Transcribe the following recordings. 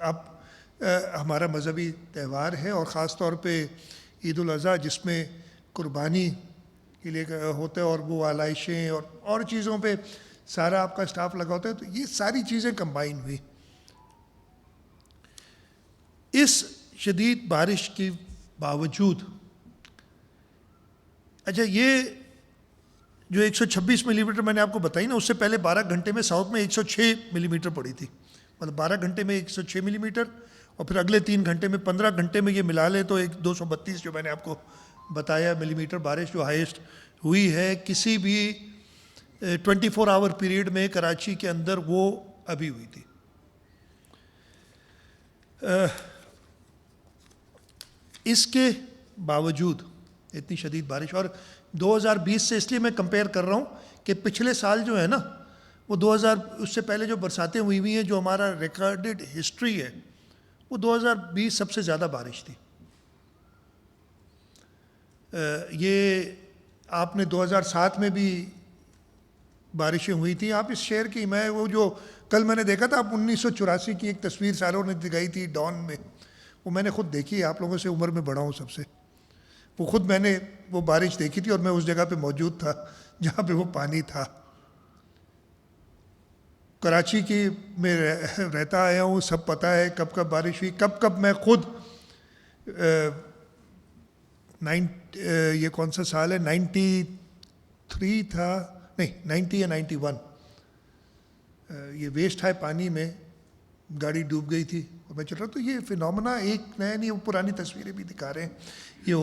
اب ہمارا مذہبی تہوار ہے اور خاص طور پہ عید الاضحیٰ جس میں قربانی کے لیے ہوتا ہے اور وہ آلائشیں اور چیزوں پہ سارا آپ کا اسٹاف لگا ہوتا ہے, تو یہ ساری چیزیں کمبائن ہوئی. اس شدید بارش کے باوجود, اچھا یہ جو 126 ملی میٹر میں نے آپ کو بتائی نا, اس سے پہلے 12 گھنٹے میں ساؤتھ میں 106 ملی میٹر پڑی تھی. مطلب 12 گھنٹے میں 106 ملی میٹر, اور پھر اگلے 3 گھنٹے میں 15 گھنٹے میں یہ ملا لے تو 232 جو میں نے آپ کو بتایا ملی میٹر بارش جو ہائیسٹ ہوئی ہے کسی بھی 24 آور پیریڈ میں کراچی کے اندر, وہ ابھی ہوئی تھی. اس کے باوجود اتنی شدید بارش, اور 2020 سے اس لیے میں کمپیئر کر رہا ہوں کہ پچھلے سال جو ہے نا وہ اس سے پہلے جو برساتیں ہوئی ہیں جو ہمارا ریکارڈڈ ہسٹری ہے وہ 2020 سب سے زیادہ بارش تھی. یہ آپ نے 2007 میں بھی بارشیں ہوئی تھیں. آپ اس شہر کی, میں وہ جو کل میں نے دیکھا تھا, آپ 1984 کی ایک تصویر ساروں نے دکھائی تھی ڈان میں, وہ میں نے خود دیکھی ہے. آپ لوگوں سے عمر میں بڑا ہوں سب سے. وہ خود میں نے وہ بارش دیکھی تھی اور میں اس جگہ پہ موجود تھا جہاں پہ وہ پانی تھا. کراچی کی میں رہتا آیا ہوں, سب پتہ ہے کب کب بارش ہوئی, کب کب. میں خود یہ کون سا سال ہے, 93 تھا, نہیں 90 یا 91, یہ ویسٹ ہے پانی میں گاڑی ڈوب گئی تھی اور میں چل رہا. تو یہ فینومنا ایک نیا نہیں, وہ پرانی تصویریں بھی دکھا رہے ہیں, یہ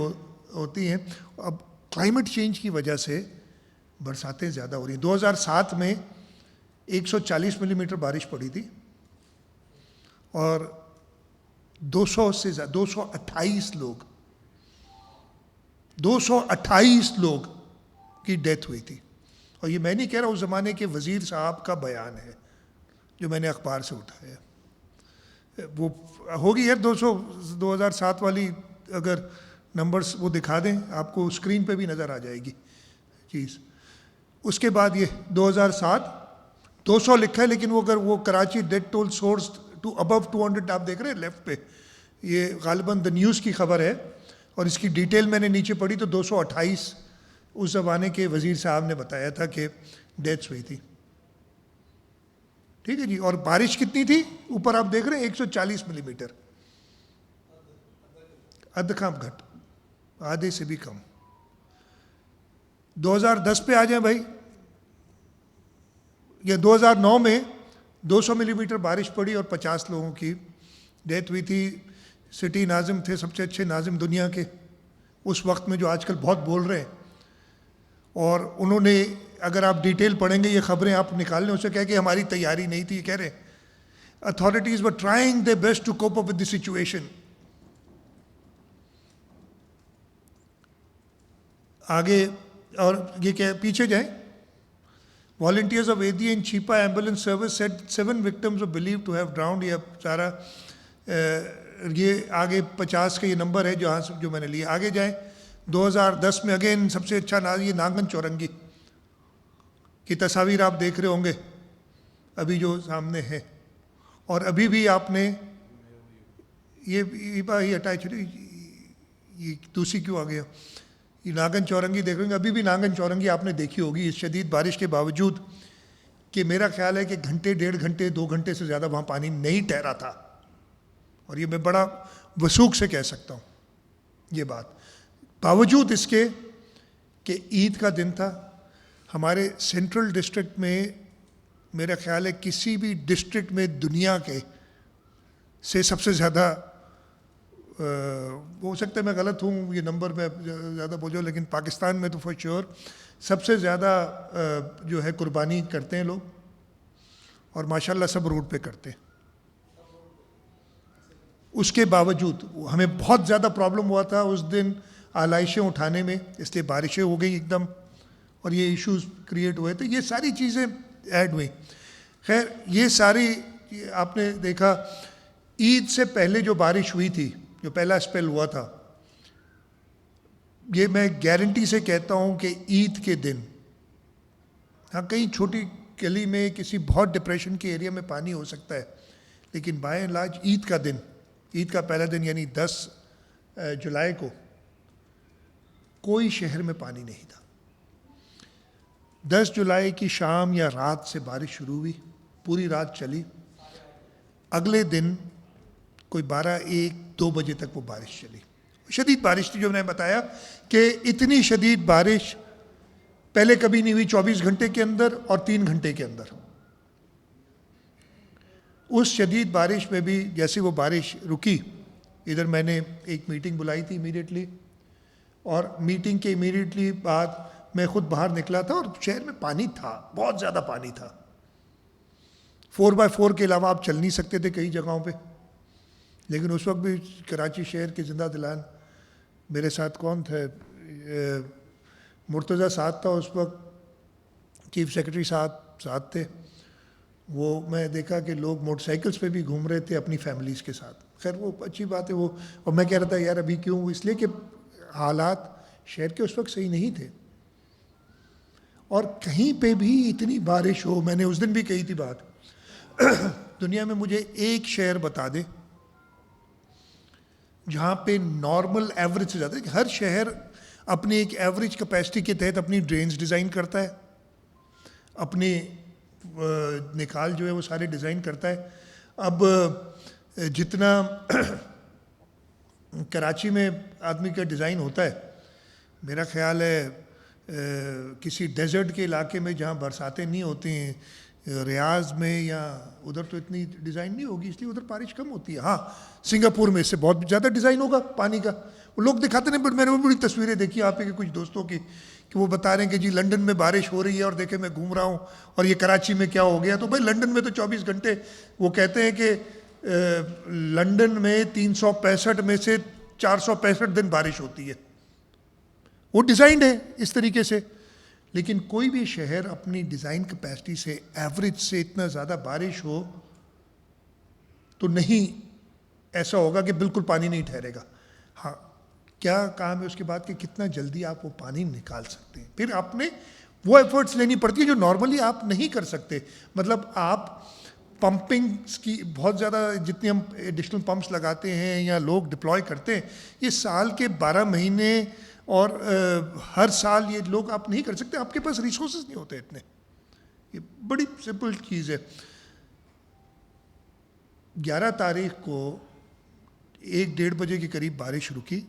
ہوتی ہیں. اب کلائمیٹ چینج کی وجہ سے برساتیں زیادہ ہو رہی ہیں. 2007 میں 140 ملی میٹر بارش پڑی تھی اور 200 سے زیادہ 228 لوگ کی ڈیتھ ہوئی تھی. اور یہ میں نہیں کہہ رہا, اس زمانے کے وزیر صاحب کا بیان ہے جو میں نے اخبار سے اٹھایا. وہ ہوگی یار 2007 والی, اگر نمبرز وہ دکھا دیں آپ کو اسکرین پہ بھی نظر آ جائے گی چیز. اس کے بعد یہ 2007 200 لکھا ہے, لیکن وہ اگر وہ Karachi death toll soars to above 200 آپ دیکھ رہے ہیں لیفٹ پہ, یہ غالباً دا نیوز کی خبر ہے اور اس کی ڈیٹیل میں نے نیچے پڑھی تو 228 اس زمانے کے وزیر صاحب نے بتایا تھا کہ ڈیتھس ہوئی تھی. ٹھیک ہے جی. اور بارش کتنی تھی اوپر آپ دیکھ رہے ہیں 140 ملی میٹر, ادھکام گھٹ, آدھے سے بھی کم. 2010 پہ آ جائیں بھائی, یا 2009 میں 200 ملی میٹر بارش پڑی اور 50 لوگوں کی ڈیتھ ہوئی تھی. سٹی ناظم تھے سب سے اچھے ناظم دنیا کے اس وقت میں, جو آج کل بہت بول رہے ہیں, اور انہوں نے, اگر آپ ڈیٹیل پڑھیں گے یہ خبریں آپ نکال لیں, اسے کہہ کہ ہماری تیاری نہیں تھی. یہ کہہ رہے authorities are trying their best to cope up with the situation. آگے اور یہ کہ پیچھے جائیں. Volunteers of Edhi and Chhipa ambulance service said 7 victims of believed to have drowned. یہ سارا یہ آگے 50 کا یہ نمبر ہے جہاں سے جو میں نے لیا. آگے جائیں 2010 میں اگین سب سے اچھا نام, یہ نانگن چورنگی کی تصاویر آپ دیکھ رہے ہوں گے ابھی جو سامنے ہے. اور ابھی بھی آپ نے یہ اٹیچ, یہ دوسری کیوں آ گیا, یہ ناگن چورنگی دیکھ رہے ہیں. ابھی بھی ناگن چورنگی آپ نے دیکھی ہوگی اس شدید بارش کے باوجود, کہ میرا خیال ہے کہ گھنٹے 1.5 گھنٹے 2 گھنٹے سے زیادہ وہاں پانی نہیں ٹھہرا تھا. اور یہ میں بڑا وثوق سے کہہ سکتا ہوں یہ بات, باوجود اس کے کہ عید کا دن تھا. ہمارے سینٹرل ڈسٹرکٹ میں میرا خیال ہے کسی بھی ڈسٹرکٹ میں دنیا کے سے سب سے زیادہ, ہو سکتا ہے میں غلط ہوں, یہ نمبر میں زیادہ بول جاؤں, لیکن پاکستان میں تو فور شیور سب سے زیادہ جو ہے قربانی کرتے ہیں لوگ, اور ماشاءاللہ سب روڈ پہ کرتے ہیں. اس کے باوجود ہمیں بہت زیادہ پرابلم ہوا تھا اس دن آلائشیں اٹھانے میں, اس لیے بارشیں ہو گئی ایک دم اور یہ ایشوز کریٹ ہوئے تھے. یہ ساری چیزیں ایڈ ہوئیں. خیر یہ ساری آپ نے دیکھا, عید سے پہلے جو بارش ہوئی تھی, جو پہلا اسپیل ہوا تھا, یہ میں گارنٹی سے کہتا ہوں کہ عید کے دن, ہاں کہیں چھوٹی گلی میں کسی بہت ڈپریشن کے ایریا میں پانی ہو سکتا ہے, لیکن بائی اینڈ لارج عید کا دن، عید کا پہلا دن یعنی 10 جولائی کو کوئی شہر میں پانی نہیں تھا. 10 جولائی کی شام یا رات سے بارش شروع ہوئی، پوری رات چلی. اگلے دن کوئی 12-1-2 بجے تک وہ بارش چلی. شدید بارش تھی، جو میں نے بتایا کہ اتنی شدید بارش پہلے کبھی نہیں ہوئی 24 گھنٹے کے اندر اور 3 گھنٹے کے اندر. اس شدید بارش میں بھی جیسے وہ بارش رکی، ادھر میں نے ایک میٹنگ بلائی تھی امیڈیٹلی، اور میٹنگ کے امیڈیٹلی بعد میں خود باہر نکلا تھا اور شہر میں پانی تھا، بہت زیادہ پانی تھا. 4x4 کے علاوہ آپ چل نہیں سکتے تھے کئی جگہوں پہ. لیکن اس وقت بھی کراچی شہر کے زندہ دلان، میرے ساتھ کون تھے، مرتضیٰ ساتھ تھا اس وقت، چیف سیکرٹری ساتھ تھے. وہ میں دیکھا کہ لوگ موٹر سائیکلز پہ بھی گھوم رہے تھے اپنی فیملیز کے ساتھ. خیر وہ اچھی بات ہے وہ، اور میں کہہ رہا تھا یار ابھی کیوں، اس لیے کہ حالات شہر کے اس وقت صحیح نہیں تھے. اور کہیں پہ بھی اتنی بارش ہو، میں نے اس دن بھی کہی تھی بات، دنیا میں مجھے ایک شہر بتا دے جہاں پہ نارمل ایوریج سے زیادہ، کہ ہر شہر اپنی ایک ایوریج کیپیسٹی کے تحت اپنی ڈرینز ڈیزائن کرتا ہے، اپنے نکال جو ہے وہ سارے ڈیزائن کرتا ہے. اب جتنا کراچی میں آدمی کا ڈیزائن ہوتا ہے، میرا خیال ہے کسی ڈیزرٹ کے علاقے میں جہاں برساتیں نہیں ہوتی ہیں، ریاض میں یا ادھر تو اتنی ڈیزائن نہیں ہوگی، اس لیے ادھر بارش کم ہوتی ہے. ہاں سنگاپور میں اس سے بہت زیادہ ڈیزائن ہوگا پانی کا. وہ لوگ دکھاتے نہیں، بٹ میں نے وہ بڑی تصویریں دیکھی آپ کے کچھ دوستوں کی کہ وہ بتا رہے ہیں کہ جی لنڈن میں بارش ہو رہی ہے اور دیکھیں میں گھوم رہا ہوں اور یہ کراچی میں کیا ہو گیا. تو بھائی لنڈن میں تو 24 گھنٹے، وہ کہتے ہیں کہ لنڈن میں 365 میں سے 465 دن بارش ہوتی ہے. وہ ڈیزائنڈ ہے اس طریقے سے. لیکن کوئی بھی شہر اپنی ڈیزائن کیپیسٹی سے ایوریج سے اتنا زیادہ بارش ہو تو نہیں ایسا ہوگا کہ بالکل پانی نہیں ٹھہرے گا. ہاں کیا کام ہے اس کے بعد کہ کتنا جلدی آپ وہ پانی نکال سکتے ہیں. پھر آپ نے وہ ایفرٹس لینی پڑتی ہے جو نارملی آپ نہیں کر سکتے. مطلب آپ پمپنگ کی بہت زیادہ، جتنی ہم ایڈیشنل پمپس لگاتے ہیں یا لوگ ڈپلوائے کرتے ہیں، یہ سال کے 12 مہینے اور ہر سال یہ لوگ آپ نہیں کر سکتے، آپ کے پاس ریسورسز نہیں ہوتے اتنے. یہ بڑی سمپل چیز ہے. 11 تاریخ کو 1-1:30 بجے کے قریب بارش رکی.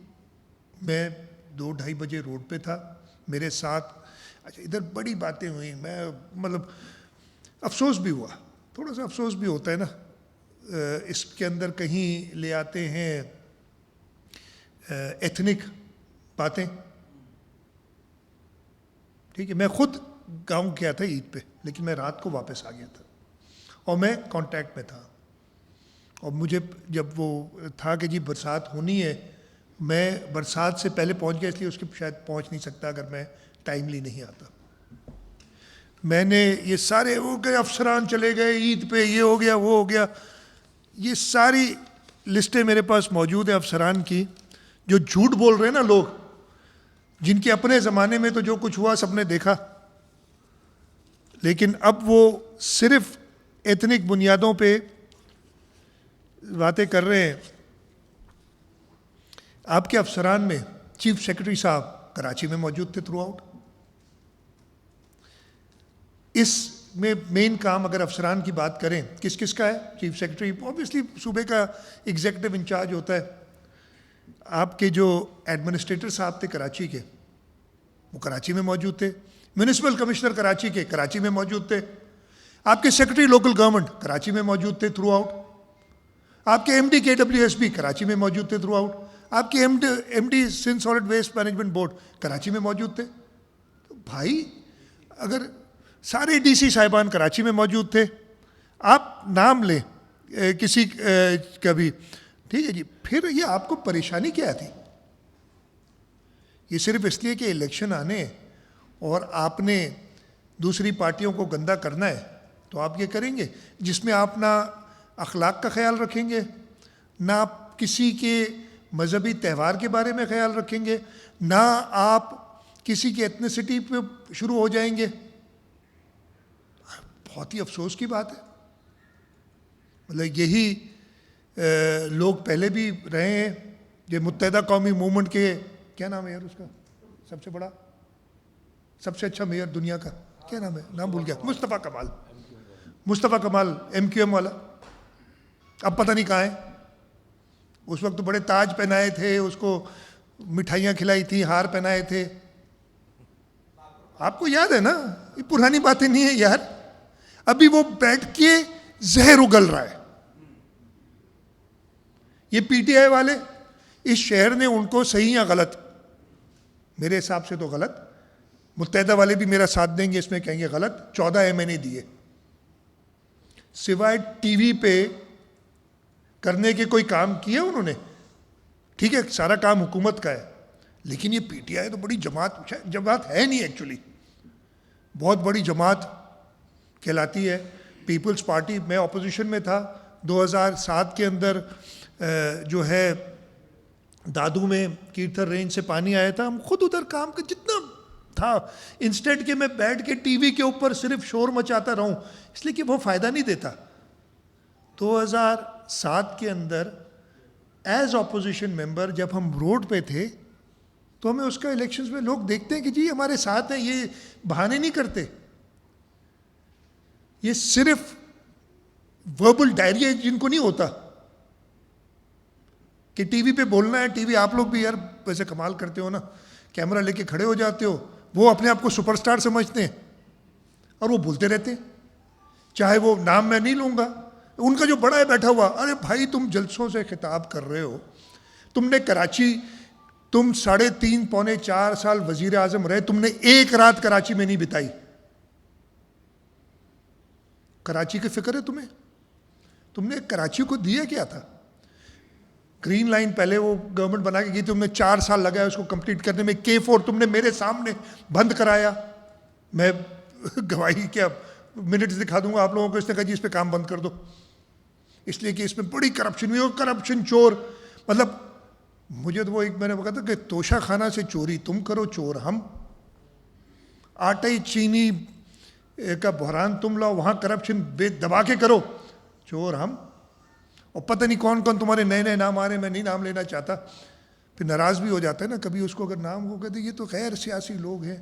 میں 2-2:30 بجے روڈ پہ تھا، میرے ساتھ اچھا ادھر بڑی باتیں ہوئیں. میں مطلب افسوس بھی ہوا، تھوڑا سا افسوس بھی ہوتا ہے نا. اس کے اندر کہیں لے آتے ہیں ایتھنک باتیں. ٹھیک ہے، میں خود گاؤں گیا تھا عید پہ، لیکن میں رات کو واپس آ گیا تھا اور میں کانٹیکٹ میں تھا. اور مجھے جب وہ تھا کہ جی برسات ہونی ہے، میں برسات سے پہلے پہنچ گیا، اس لیے اس کے شاید پہنچ نہیں سکتا اگر میں ٹائملی نہیں آتا. میں نے یہ سارے وہ گئے افسران چلے گئے عید پہ، یہ ہو گیا وہ ہو گیا، یہ ساری لسٹیں میرے پاس موجود ہیں افسران کی جو جھوٹ بول رہے ہیں نا لوگ، جن کے اپنے زمانے میں تو جو کچھ ہوا سب نے دیکھا، لیکن اب وہ صرف ایتھنک بنیادوں پہ باتیں کر رہے ہیں. آپ کے افسران میں چیف سیکرٹری صاحب کراچی میں موجود تھے تھرو آؤٹ. اس میں مین کام اگر افسران کی بات کریں کس کس کا ہے؟ چیف سیکرٹری اوبویسلی صوبے کا ایگزیکٹو انچارج ہوتا ہے. آپ کے جو ایڈمنسٹریٹر صاحب تھے کراچی کے، وہ کراچی میں موجود تھے. میونسپل کمشنر کراچی کے کراچی میں موجود تھے. آپ کے سیکرٹری لوکل گورنمنٹ کراچی میں موجود تھے تھرو آؤٹ. آپ کے ایم ڈی KWSB کراچی میں موجود تھے تھرو آؤٹ. آپ کے M D Sindh solid waste management board Karachi میں موجود تھے. تو بھائی اگر سارے DC صاحبان کراچی میں موجود تھے، آپ نام لیں کسی کا بھی، ٹھیک ہے جی، پھر یہ آپ کو پریشانی کیا تھی؟ یہ صرف اس لیے کہ الیکشن آنے اور آپ نے دوسری پارٹیوں کو گندا کرنا ہے تو آپ یہ کریں گے، جس میں آپ نہ اخلاق کا خیال رکھیں گے، نہ آپ کسی کے مذہبی تہوار کے بارے میں خیال رکھیں گے، نہ آپ کسی کی ایتھنیسٹی پہ شروع ہو جائیں گے. بہت ہی افسوس کی بات ہے. مطلب یہی لوگ پہلے بھی رہے ہیں. یہ متحدہ قومی موومنٹ کے کیا نام ہے یار اس کا سب سے بڑا سب سے اچھا میئر دنیا کا کیا نام ہے, نام بھول گیا, مصطفیٰ کمال MQM والا, اب پتہ نہیں کہاں ہے. اس وقت تو بڑے تاج پہنائے تھے, اس کو مٹھائیاں کھلائی تھی, ہار پہنائے تھے. آپ کو یاد ہے نا, یہ پرانی باتیں نہیں ہیں یار. ابھی وہ بیٹھ کے زہر اگل رہا ہے. یہ PTI والے اس شہر نے ان کو صحیح یا غلط, میرے حساب سے تو غلط, متحدہ والے بھی میرا ساتھ دیں گے اس میں, کہیں گے غلط, 14 MNA دیے. سوائے ٹی وی پہ کرنے کے کوئی کام کیے انہوں نے؟ ٹھیک ہے سارا کام حکومت کا ہے, لیکن یہ PTI تو بڑی جماعت ہے نہیں ایکچولی, بہت بڑی جماعت کہلاتی ہے. پیپلز پارٹی, میں اپوزیشن میں تھا 2007 کے اندر, جو ہے دادو میں کیرتھر رینج سے پانی آیا تھا, ہم خود ادھر کام کا جتنا تھا, انسٹیڈ کہ میں بیٹھ کے ٹی وی کے اوپر صرف شور مچاتا رہوں, اس لیے کہ وہ فائدہ نہیں دیتا. 2007 کے اندر ایز اپوزیشن ممبر جب ہم روڈ پہ تھے تو ہمیں اس کا الیکشنز میں لوگ دیکھتے ہیں کہ جی ہمارے ساتھ ہیں, یہ بہانے نہیں کرتے. یہ صرف وربل ڈائریا جن کو نہیں ہوتا کہ ٹی وی پہ بولنا ہے. ٹی وی آپ لوگ بھی یار ویسے کمال کرتے ہو نا, کیمرہ لے کے کھڑے ہو جاتے ہو, وہ اپنے آپ کو سپر سٹار سمجھتے ہیں اور وہ بولتے رہتے ہیں, چاہے وہ نام میں نہیں لوں گا. ان کا جو بڑا ہے بیٹھا ہوا, ارے بھائی تم جلسوں سے خطاب کر رہے ہو, تم نے کراچی, تم 3.5 پونے 4 سال وزیر اعظم رہے, تم نے ایک رات کراچی میں نہیں بتائی. کراچی کی فکر ہے تمہیں؟ تم نے کراچی کو دیا کیا تھا؟ گرین لائن پہلے وہ گورنمنٹ بنا کے گئی, تم نے 4 سال لگایا اس کو کمپلیٹ کرنے میں. K4 تم نے میرے سامنے بند کرایا, میں گواہی کیا منٹس دکھا دوں گا آپ لوگوں کو. اس نے کہا جی اس پہ کام بند کر دو, اس لیے کہ اس میں بڑی کرپشن ہوئی, اور کرپشن چور, مطلب مجھے تو وہ ایک میں نے کہا تھا کہ توشہ خانہ سے چوری تم کرو, چور ہم. آٹے چینی کا بحران تم لاؤ, وہاں کرپشن دبا کے کرو, چور ہم. اور پتہ نہیں کون کون تمہارے نئے نئے نام آ رہے ہیں, میں نہیں نام لینا چاہتا, پھر ناراض بھی ہو جاتا ہے نا کبھی اس کو اگر نام ہو. کہتے یہ تو غیر سیاسی لوگ ہیں.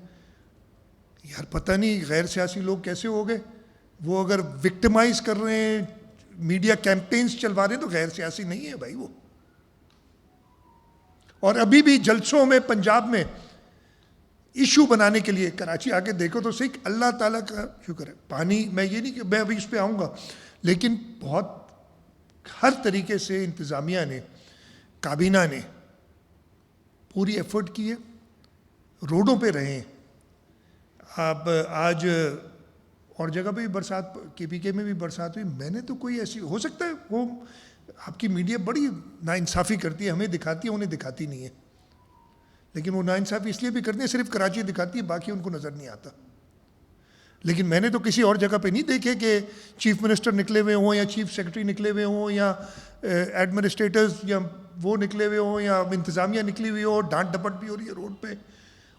یار پتہ نہیں غیر سیاسی لوگ کیسے ہو گئے, وہ اگر وکٹمائز کر رہے ہیں, میڈیا کیمپینز چلوا رہے ہیں, تو غیر سیاسی نہیں ہے بھائی وہ. اور ابھی بھی جلسوں میں پنجاب میں ایشو بنانے کے لیے, کراچی آ کے دیکھو تو صحیح, اللہ تعالیٰ کا شکر ہے پانی, میں یہ نہیں کہ میں ابھی اس پہ آؤں گا, لیکن بہت ہر طریقے سے انتظامیہ نے, کابینہ نے پوری ایفرٹ کی ہے, روڈوں پہ رہے ہیں. آپ آج اور جگہ پہ بھی برسات, KPK میں بھی برسات ہوئی, میں نے تو کوئی ایسی, ہو سکتا ہے وہ آپ کی میڈیا بڑی ناانصافی کرتی ہے, ہمیں دکھاتی ہے انہیں دکھاتی نہیں ہے, لیکن وہ ناانصافی اس لیے بھی کرتی ہے, صرف کراچی دکھاتی ہے, باقی ان کو نظر نہیں آتا. لیکن میں نے تو کسی اور جگہ پہ نہیں دیکھے کہ چیف منسٹر نکلے ہوئے ہوں, یا چیف سیکرٹری نکلے ہوئے ہوں, یا ایڈمنسٹریٹرز یا وہ نکلے ہوئے ہوں, یا انتظامیہ نکلی ہوئی ہو, ڈانٹ ڈپٹ بھی ہو رہی ہے روڈ پہ,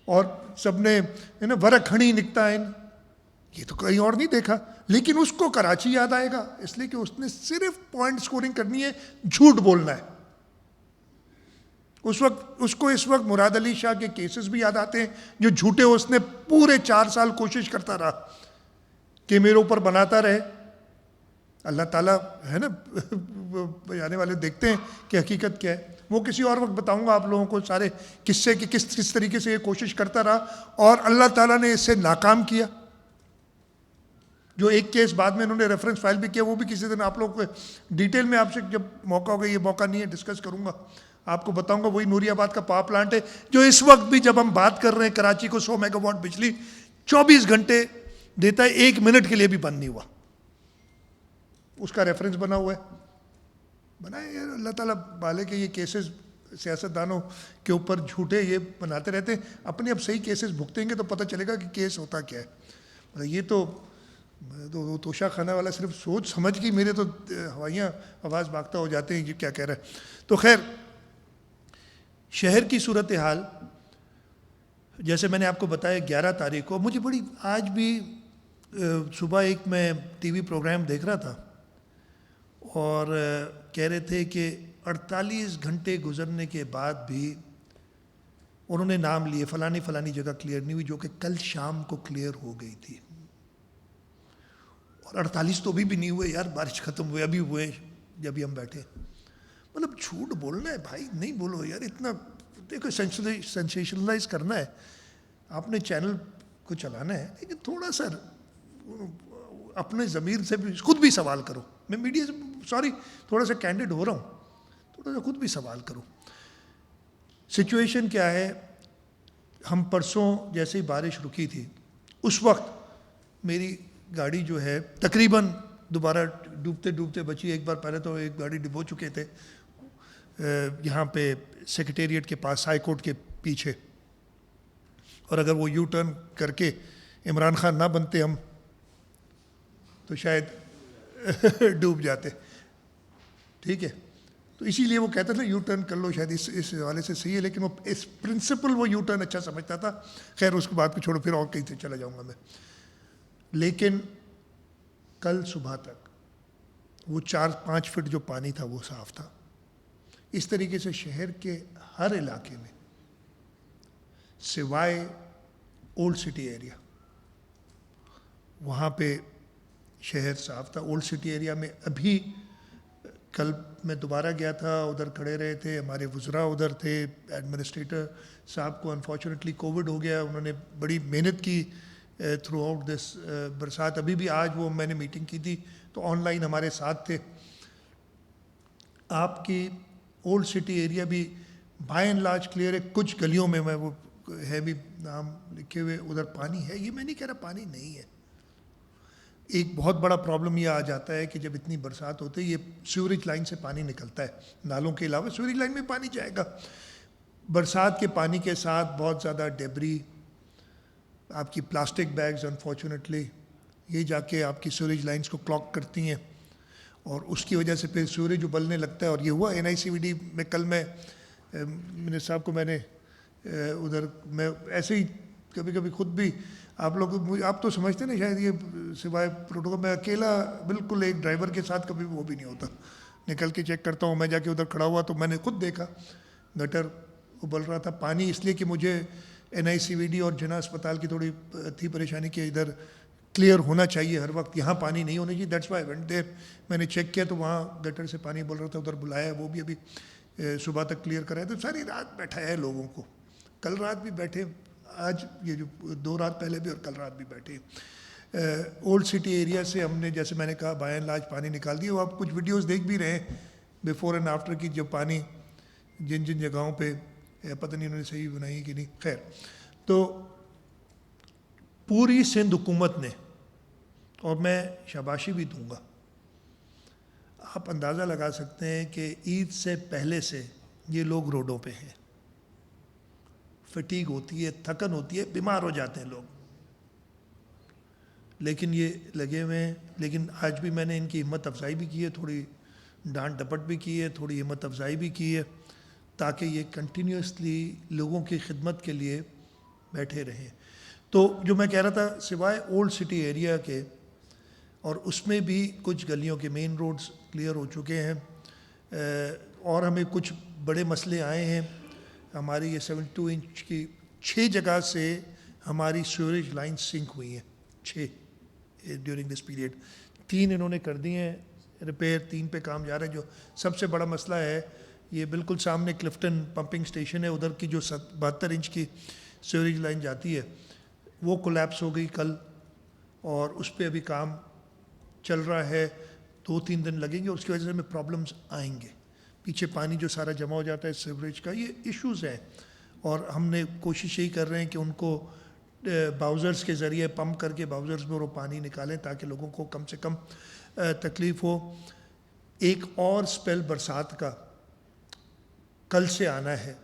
اور سب نے نا ورق کھڑی نکتا ہے. یہ تو کہیں اور نہیں دیکھا. لیکن اس کو کراچی یاد آئے گا, اس لیے کہ اس نے صرف پوائنٹ سکورنگ کرنی ہے, جھوٹ بولنا ہے. اس کو اس وقت مراد علی شاہ کے کیسز بھی یاد آتے ہیں, جو جھوٹے اس نے پورے 4 سال کوشش کرتا رہا کہ میرے اوپر بناتا رہے. اللہ تعالیٰ ہے نا, آنے والے دیکھتے ہیں کہ حقیقت کیا ہے. وہ کسی اور وقت بتاؤں گا آپ لوگوں کو سارے قصے کہ کس طریقے سے یہ کوشش کرتا رہا, اور اللہ تعالیٰ نے اس سے ناکام کیا. جو ایک کیس بعد میں انہوں نے ریفرنس فائل بھی کیا, وہ بھی کسی دن آپ لوگوں کو ڈیٹیل میں آپ سے جب موقع ہوگا, یہ موقع نہیں ہے ڈسکس کروں گا, آپ کو بتاؤں گا. وہی نوری آباد کا پاور پلانٹ ہے جو اس وقت بھی جب ہم بات کر رہے ہیں کراچی کو 100 میگا واٹ بجلی 24 گھنٹے دیتا ہے, 1 منٹ کے لیے بھی بند نہیں ہوا. اس کا ریفرنس بنا ہوا ہے, بنائے. اللہ تعالیٰ بالے کے یہ کیسز سیاستدانوں کے اوپر جھوٹے یہ بناتے رہتے ہیں. اپنے اب صحیح کیسز بھگتیں گے تو پتہ چلے گا کہ کیس ہوتا کیا ہے. یہ تو توشہ خانہ والا صرف سوچ سمجھ کے میرے تو ہوائیاں آواز بھاگتا ہو جاتے ہیں, یہ کیا کہہ رہا ہے. تو خیر, شہر کی صورتحال جیسے میں نے آپ کو بتایا 11 تاریخ کو, مجھے بڑی آج بھی صبح ایک میں ٹی وی پروگرام دیکھ رہا تھا, اور کہہ رہے تھے کہ 48 گھنٹے گزرنے کے بعد بھی انہوں نے نام لیے فلانی جگہ کلیئر نہیں ہوئی، جو کہ کل شام کو کلیئر ہو گئی تھی، اور 48 تو ابھی بھی نہیں ہوئے یار، بارش ختم ہوئے ابھی ہوئے جب ہم بیٹھے. مطلب جھوٹ بولنا ہے بھائی، نہیں بولو یار، اتنا دیکھو سینسیشنلائز کرنا ہے، آپ نے چینل کو چلانا ہے، لیکن تھوڑا سا اپنے ضمیر سے بھی خود بھی سوال کرو. میں میڈیا سے تھوڑا سا کینڈیڈ ہو رہا ہوں، تھوڑا سا خود بھی سوال کرو. سچویشن کیا ہے؟ ہم پرسوں جیسے ہی بارش رکی تھی، اس وقت میری گاڑی جو ہے تقریباً دوبارہ ڈوبتے بچی. ایک بار پہلے تو ایک گاڑی ڈبو چکے تھے یہاں پہ سیکریٹریٹ کے پاس، ہائی کورٹ کے پیچھے، اور اگر وہ یو ٹرن کر کے عمران خان نہ بنتے ہم تو شاید ڈوب جاتے. ٹھیک ہے، تو اسی لیے وہ کہتا تھا یو ٹرن کر لو، شاید اس حوالے سے صحیح ہے، لیکن وہ اس پرنسپل وہ یو ٹرن اچھا سمجھتا تھا. خیر اس کو بات کو چھوڑو، پھر اور کہیں سے چلا جاؤں گا میں. لیکن کل صبح تک وہ 4-5 فٹ جو پانی تھا وہ صاف تھا. اس طریقے سے شہر کے ہر علاقے میں سوائے اولڈ سٹی ایریا، وہاں پہ شہر صاف تھا. اولڈ سٹی ایریا میں ابھی کل میں دوبارہ گیا تھا، ادھر کھڑے رہے تھے ہمارے وزراء، ادھر تھے. ایڈمنسٹریٹر صاحب کو انفارچونیٹلی کووڈ ہو گیا، انہوں نے بڑی محنت کی تھرو آؤٹ دس برسات. ابھی بھی آج وہ میں نے میٹنگ کی تھی تو آن لائن ہمارے ساتھ تھے. آپ کی اولڈ سٹی ایریا بھی بائی اینڈ لارج کلیئر ہے. کچھ گلیوں میں وہ ہے بھی نام لکھے ہوئے، ادھر پانی ہے. یہ میں نہیں کہہ رہا پانی نہیں ہے. ایک بہت بڑا پرابلم یہ آ جاتا ہے کہ جب اتنی برسات ہوتی ہے، یہ سیوریج لائن سے پانی نکلتا ہے، نالوں کے علاوہ سیوریج لائن میں پانی جائے گا. برسات کے پانی کے ساتھ بہت زیادہ ڈیبری، آپ کی پلاسٹک بیگز انفارچونیٹلی یہ جا کے آپ کی سیوریج لائنز کو کلاگ کرتی ہیں، اور اس کی وجہ سے پھر سیوریج ابلنے لگتا ہے. اور یہ ہوا NICVD میں کل میں منسٹر صاحب کو میں نے ادھر میں ایسے ہی کبھی کبھی خود بھی آپ تو سمجھتے نا شاید یہ سوائے پروٹوکول میں اکیلا بالکل ایک ڈرائیور کے ساتھ کبھی وہ بھی نہیں ہوتا. نکل کے چیک کرتا ہوں، میں جا کے ادھر کھڑا ہوا تو میں نے خود دیکھا گٹر ابل رہا تھا. پانی اس لیے کہ مجھے NICVD اور جنا اسپتال کی تھوڑی تھی پریشانی کہ ادھر کلیئر ہونا چاہیے ہر وقت، یہاں پانی نہیں ہونا چاہیے. That's why went there. میں نے چیک کیا تو وہاں گٹر سے پانی بول رہا تھا، ادھر بلایا، وہ بھی ابھی صبح تک کلیئر کرایا. تو ساری رات بیٹھا ہے لوگوں کو، کل رات بھی بیٹھے، آج یہ جو 2 رات پہلے بھی اور کل رات بھی بیٹھے. اولڈ سٹی ایریا سے ہم نے جیسے میں نے کہا بائی اینڈ لارج پانی نکال دیا. وہ آپ کچھ ویڈیوز دیکھ بھی رہے ہیں بیفور اینڈ آفٹر کی، جو پانی جن جگہوں پہ پتہ نہیں انہوں نے صحیح بنائی کہ نہیں. خیر، تو پوری سندھ حکومت نے، اور میں شاباشی بھی دوں گا، آپ اندازہ لگا سکتے ہیں کہ عید سے پہلے سے یہ لوگ روڈوں پہ ہیں. فٹیگ ہوتی ہے، تھکن ہوتی ہے، بیمار ہو جاتے ہیں لوگ، لیکن یہ لگے ہوئے ہیں. لیکن آج بھی میں نے ان کی ہمت افزائی بھی کی ہے، تھوڑی ڈانٹ ڈپٹ بھی کی ہے، تھوڑی ہمت افزائی بھی کی ہے، تاکہ یہ کنٹینیوسلی لوگوں کی خدمت کے لیے بیٹھے رہیں. تو جو میں کہہ رہا تھا، سوائے اولڈ سٹی ایریا کے، اور اس میں بھی کچھ گلیوں کے مین روڈز کلیئر ہو چکے ہیں، اور ہمیں کچھ بڑے مسئلے آئے ہیں. ہماری یہ 72 انچ کی 6 جگہ سے ہماری سیوریج لائن سنک ہوئی ہیں، 6 ڈیورنگ دس پیریڈ. 3 انہوں نے کر دی ہیں ریپیئر، 3 پہ کام جا رہا ہے. جو سب سے بڑا مسئلہ ہے یہ بالکل سامنے کلفٹن پمپنگ سٹیشن ہے، ادھر کی جو 72 انچ کی سیوریج لائن جاتی ہے وہ کولیپس ہو گئی کل، اور اس پہ ابھی کام چل رہا ہے. 2-3 دن لگیں گے، اس کی وجہ سے ہمیں پرابلمس آئیں گے. پیچھے پانی جو سارا جمع ہو جاتا ہے سیوریج کا، یہ ایشوز ہیں، اور ہم نے کوشش یہی کر رہے ہیں کہ ان کو باؤزرز کے ذریعے پمپ کر کے باؤزرز میں وہ پانی نکالیں تاکہ لوگوں کو کم سے کم تکلیف ہو. ایک اور سپیل برسات کا کل سے آنا ہے،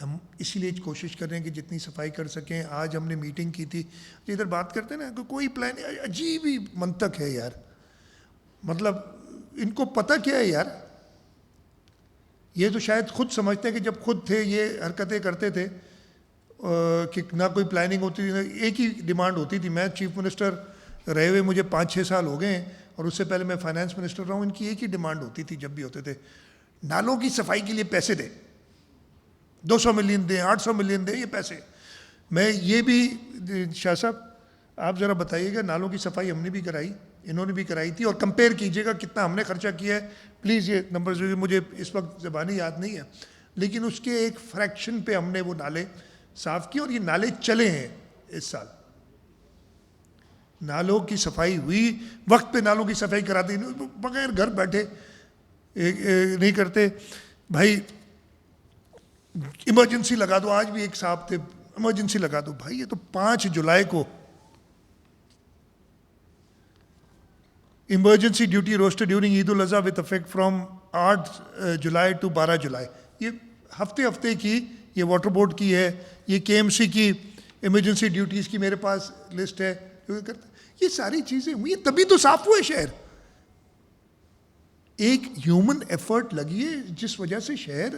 ہم اسی لیے کوشش کر رہے ہیں کہ جتنی صفائی کر سکیں. آج ہم نے میٹنگ کی تھی، ادھر بات کرتے ہیں نا کہ کوئی پلان، عجیب ہی منطق ہے یار. مطلب ان کو پتہ کیا ہے یار، یہ تو شاید خود سمجھتے ہیں کہ جب خود تھے یہ حرکتیں کرتے تھے کہ نہ کوئی پلاننگ ہوتی تھی. ایک ہی ڈیمانڈ ہوتی تھی. میں چیف منسٹر رہے ہوئے مجھے 5-6 سال ہو گئے ہیں، اور اس سے پہلے میں فائنانس منسٹر رہا ہوں، ان کی ایک ہی ڈیمانڈ ہوتی تھی جب بھی ہوتے تھے، نالوں کی صفائی کے لیے پیسے دیں، 200 ملین دیں، 800 ملین دیں، یہ پیسے. میں یہ بھی شاہ صاحب آپ ذرا بتائیے گا، نالوں کی صفائی ہم نے بھی کرائی، انہوں نے بھی کرائی تھی، اور کمپیئر کیجیے گا کتنا ہم نے خرچہ کیا ہے. پلیز یہ نمبرز مجھے اس وقت زبانی یاد نہیں ہے، لیکن اس کے ایک فریکشن پہ ہم نے وہ نالے صاف کیے، اور یہ نالے چلے ہیں اس سال. نالوں کی صفائی ہوئی، وقت پہ نالوں کی صفائی کرا دی، بغیر گھر بیٹھے نہیں کرتے. بھائی ایمرجنسی لگا دو، آج بھی ایک صاحب تھے، ایمرجنسی لگا دو. بھائی یہ تو 5 جولائی کو emergency duty roster during Eid al-Adha with effect from 8 July to 12 July. یہ ہفتے کی یہ واٹر بورڈ کی ہے، یہ کے ایم سی کی ایمرجنسی ڈیوٹیز کی میرے پاس لسٹ ہے. یہ ساری چیزیں ہوئی تبھی تو صاف ہوا ہے شہر. ایک ہیومن ایفرٹ لگی ہے جس وجہ سے شہر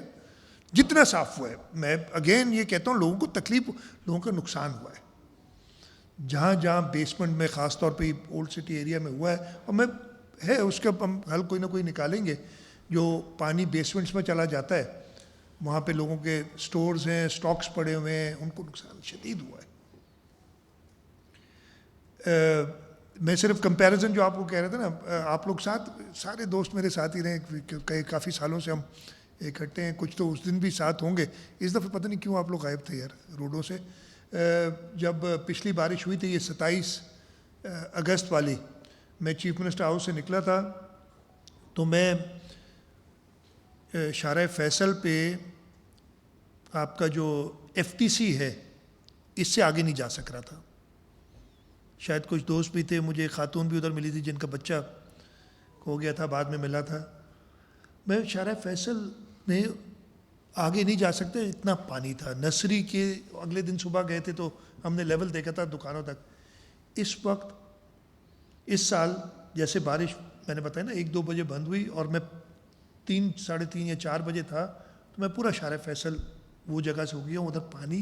جتنا صاف ہوا ہے. میں اگین یہ کہتا ہوں، لوگوں کو تکلیف، لوگوں کا نقصان ہوا ہے جہاں جہاں بیسمنٹ میں، خاص طور پہ اولڈ سٹی ایریا میں ہوا ہے. اور میں ہے اس کا ہم حل کوئی نہ کوئی نکالیں گے. جو پانی بیسمنٹس میں چلا جاتا ہے وہاں پہ لوگوں کے سٹورز ہیں، سٹاکس پڑے ہوئے ہیں، ان کو نقصان شدید ہوا ہے. میں صرف کمپیریزن جو آپ کو کہہ رہا تھا نا، آپ لوگ ساتھ، سارے دوست میرے ساتھ ہی رہے، کافی سالوں سے ہم اکٹھے ہیں، کچھ تو اس دن بھی ساتھ ہوں گے. اس دفعہ پتہ نہیں کیوں آپ لوگ غائب تھے یار روڈوں سے. جب پچھلی بارش ہوئی تھی یہ 27 اگست والی، میں چیف منسٹر ہاؤس سے نکلا تھا تو میں شارع فیصل پہ آپ کا جو ایف ٹی سی ہے اس سے آگے نہیں جا سک رہا تھا. شاید کچھ دوست بھی تھے، مجھے خاتون بھی ادھر ملی تھی جن کا بچہ ہو گیا تھا، بعد میں ملا تھا. میں شارع فیصل میں آگے نہیں جا سکتے، اتنا پانی تھا. نرسری کے اگلے دن صبح گئے تھے تو ہم نے لیول دیکھا تھا دکانوں تک. اس وقت اس سال جیسے بارش میں نے بتایا نا 1-2 بجے بند ہوئی، اور میں 3, 3:30 یا 4 بجے تھا تو میں پورا شارع فیصل وہ جگہ سے ہو گیا. ادھر پانی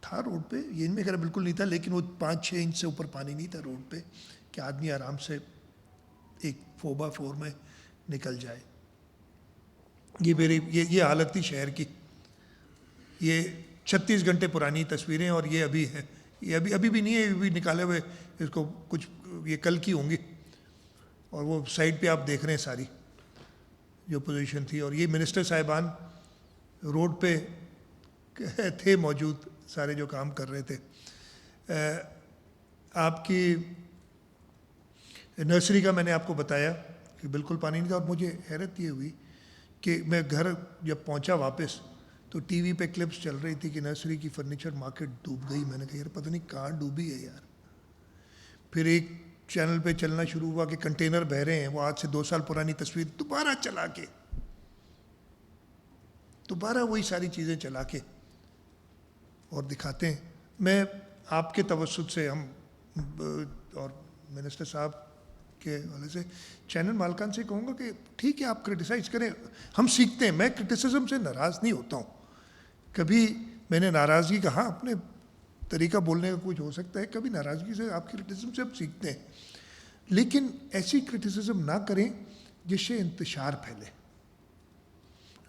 تھا روڈ پہ، یہ میں کہہ رہا بالکل نہیں تھا، لیکن وہ 5-6 انچ سے اوپر پانی نہیں تھا روڈ پہ کہ آدمی آرام سے ایک 4x4 میں نکل جائے. یہ میری یہ حالت تھی شہر کی. یہ 36 گھنٹے پرانی تصویریں، اور یہ ابھی ہے، یہ ابھی بھی نہیں ہے، ابھی نکالے ہوئے اس کو کچھ، یہ کل کی ہوں گی. اور وہ سائڈ پہ آپ دیکھ رہے ہیں ساری جو پوزیشن تھی. اور یہ منسٹر صاحبان روڈ پہ تھے موجود، سارے جو کام کر رہے تھے. آپ کی نرسری کا میں نے آپ کو بتایا کہ بالکل پانی نہیں تھا. اور مجھے حیرت یہ ہوئی کہ میں گھر جب پہنچا واپس تو ٹی وی پہ کلپس چل رہی تھی کہ نرسری کی فرنیچر مارکیٹ ڈوب گئی. میں نے کہا یار پتہ نہیں کہاں ڈوبی ہے یار. پھر ایک چینل پہ چلنا شروع ہوا کہ کنٹینر بہہ رہے ہیں، وہ آج سے 2 سال پرانی تصویر دوبارہ چلا کے، دوبارہ وہی ساری چیزیں چلا کے اور دکھاتے ہیں. میں آپ کے توسط سے ہم اور منسٹر صاحب کے والے سے چینل مالکان سے کہوں گا کہ ٹھیک ہے آپ کرٹیسائز کریں، ہم سیکھتے ہیں. میں کرٹیسزم سے ناراض نہیں ہوتا ہوں، کبھی میں نے ناراضگی کا، ہاں اپنے طریقہ بولنے کا کچھ ہو سکتا ہے، کبھی ناراضگی سے آپ کی کرٹیسزم سے ہم سیکھتے ہیں. لیکن ایسی کرٹیسزم نہ کریں جس سے انتشار پھیلے.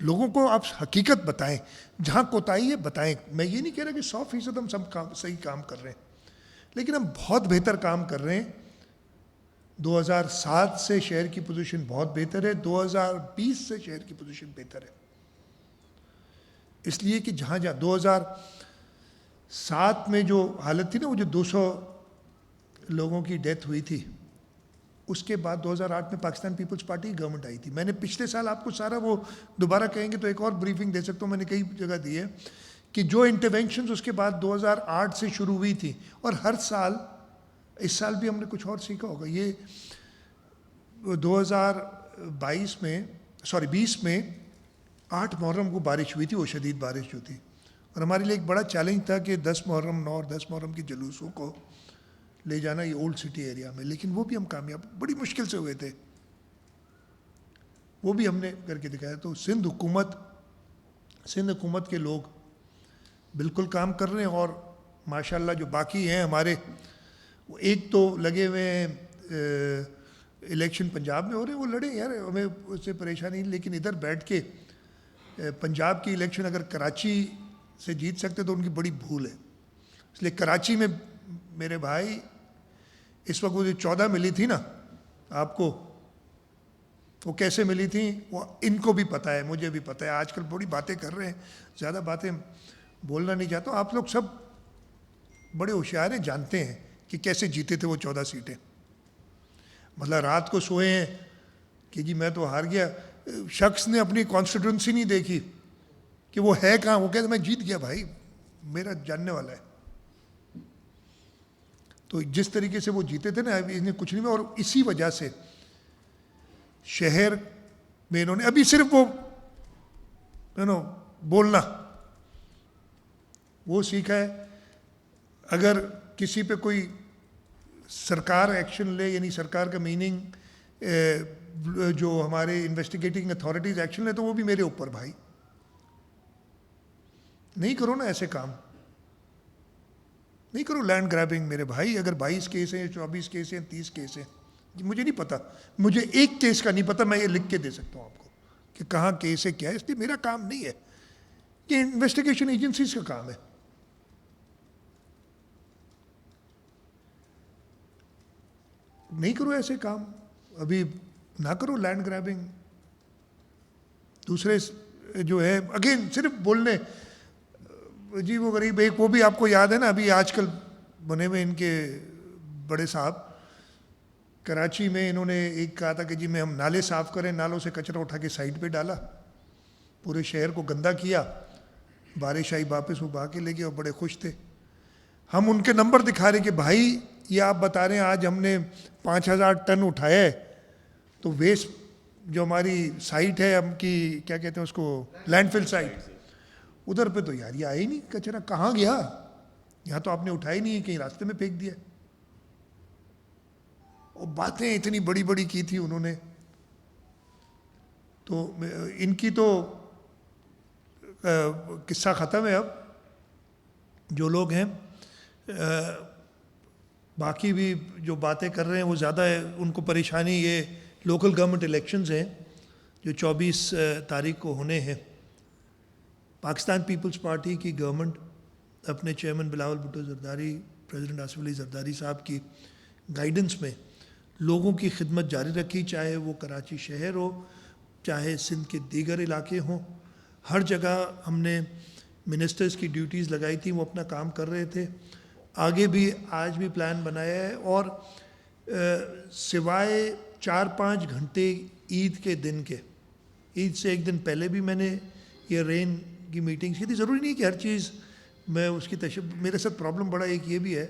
لوگوں کو آپ حقیقت بتائیں، جہاں کوتاہی ہے بتائیں. میں یہ نہیں کہہ رہا کہ 100% ہم سب صحیح کام کر رہے ہیں، لیکن ہم بہت بہتر کام کر رہے ہیں. 2007 سے شہر کی پوزیشن بہت بہتر ہے، 2020 سے شہر کی پوزیشن بہتر ہے. اس لیے کہ جہاں 2007 میں جو حالت تھی نا، وہ جو 200 لوگوں کی ڈیتھ ہوئی تھی، اس کے بعد 2008 میں پاکستان پیپلز پارٹی کی گورنمنٹ آئی تھی. میں نے پچھلے سال آپ کو سارا وہ دوبارہ کہیں گے تو ایک اور بریفنگ دے سکتا ہوں، میں نے کئی جگہ دی ہے کہ جو انٹرونشنز اس کے بعد 2008 سے شروع ہوئی تھی، اور ہر سال، اس سال بھی ہم نے کچھ اور سیکھا ہوگا. یہ 2020 میں 8 محرم کو بارش ہوئی تھی، وہ شدید بارش جو تھی، اور ہمارے لیے ایک بڑا چیلنج تھا کہ 10 محرم 9 اور 10 محرم کے جلوسوں کو لے جانا یہ اولڈ سٹی ایریا میں. لیکن وہ بھی ہم کامیاب بڑی مشکل سے ہوئے تھے، وہ بھی ہم نے کر کے دکھایا. تو سندھ حکومت کے لوگ بالکل کام کر رہے ہیں. اور ماشاءاللہ جو باقی ہیں ہمارے، وہ ایک تو لگے ہوئے ہیں الیکشن پنجاب میں ہو رہے ہیں وہ لڑے یار, ہمیں اس سے پریشانی نہیں, لیکن ادھر بیٹھ کے پنجاب کی الیکشن اگر کراچی سے جیت سکتے تو ان کی بڑی بھول ہے. اس لیے کراچی میں میرے بھائی اس وقت وہ جو 14 ملی تھی نا آپ کو, وہ کیسے ملی تھیں وہ ان کو بھی پتہ ہے, مجھے بھی پتہ ہے. آج کل بڑی باتیں کر رہے ہیں, زیادہ باتیں بولنا نہیں چاہتا ہوں. آپ لوگ سب بڑے ہوشیار ہیں, جانتے ہیں کہ کیسے جیتے تھے وہ 14 سیٹیں. مطلب رات کو سوئے ہیں کہ جی میں تو ہار گیا, شخص نے اپنی کانسٹیٹوئنسی نہیں دیکھی کہ وہ ہے کہاں, وہ کہتے میں جیت گیا بھائی, میرا جاننے والا ہے. تو جس طریقے سے وہ جیتے تھے نا انہیں کچھ نہیں. اور اسی وجہ سے شہر میں انہوں نے ابھی صرف وہ بولنا وہ سیکھا ہے. اگر کسی پہ کوئی سرکار ایکشن لے, یعنی سرکار کا میننگ جو ہمارے انویسٹیگیٹنگ اتھارٹیز ایکشن لے, تو وہ بھی میرے اوپر بھائی. نہیں کرو نا ایسے کام, نہیں کرو لینڈ گریبنگ میرے بھائی. اگر 22 کیس ہیں, 24 کیس ہیں, 30 کیس ہیں, مجھے نہیں پتا, مجھے ایک کیس کا نہیں پتا, میں یہ لکھ کے دے سکتا ہوں آپ کو کہ کہاں کیس ہے کیا ہے. اس لیے میرا کام نہیں ہے, یہ انویسٹیگیشن ایجنسیز کا کام ہے. نہیں کرو ایسے کام, ابھی نہ کرو لینڈ گریبنگ. دوسرے جو ہے اگین صرف بولنے, جی وہ غریب ایک وہ بھی آپ کو یاد ہے نا, ابھی آج کل بنے ہوئے ان کے بڑے صاحب کراچی میں, انہوں نے ایک کہا تھا کہ جی میں ہم نالے صاف کریں, نالوں سے کچرا اٹھا کے سائڈ پہ ڈالا, پورے شہر کو گندا کیا, بارش آئی واپس وہ بہا کے لے گئے اور بڑے خوش تھے. ہم ان کے نمبر دکھا رہے کہ بھائی یہ آپ بتا رہے ہیں آج ہم نے 5000 ٹن اٹھایا ہے, تو ویسٹ جو ہماری سائٹ ہے ہم کی کیا کہتے ہیں اس کو, لینڈ فل سائٹ, ادھر پہ تو یار یہ آیا ہی نہیں کچرا, کہاں گیا, یہاں تو آپ نے اٹھایا ہی نہیں, کہیں راستے میں پھینک دیا. اور باتیں اتنی بڑی بڑی کی تھی انہوں نے. تو ان کی تو قصہ ختم ہے اب. جو لوگ ہیں باقی بھی جو باتیں کر رہے ہیں وہ زیادہ ہے, ان کو پریشانی یہ لوکل گورنمنٹ الیکشنز ہیں جو 24 تاریخ کو ہونے ہیں. پاکستان پیپلز پارٹی کی گورنمنٹ اپنے چیئرمین بلاول بھٹو زرداری, پریزیڈنٹ آصف علی زرداری صاحب کی گائیڈنس میں لوگوں کی خدمت جاری رکھی, چاہے وہ کراچی شہر ہو, چاہے سندھ کے دیگر علاقے ہوں. ہر جگہ ہم نے منسٹرز کی ڈیوٹیز لگائی تھیں, وہ اپنا کام کر رہے تھے. آگے بھی آج بھی پلان بنایا ہے, اور سوائے 4-5 گھنٹے عید کے دن کے, عید سے ایک دن پہلے بھی میں نے یہ رین کی میٹنگز کی تھی. ضروری نہیں کہ ہر چیز میں اس کی میرے ساتھ پرابلم بڑا ایک یہ بھی ہے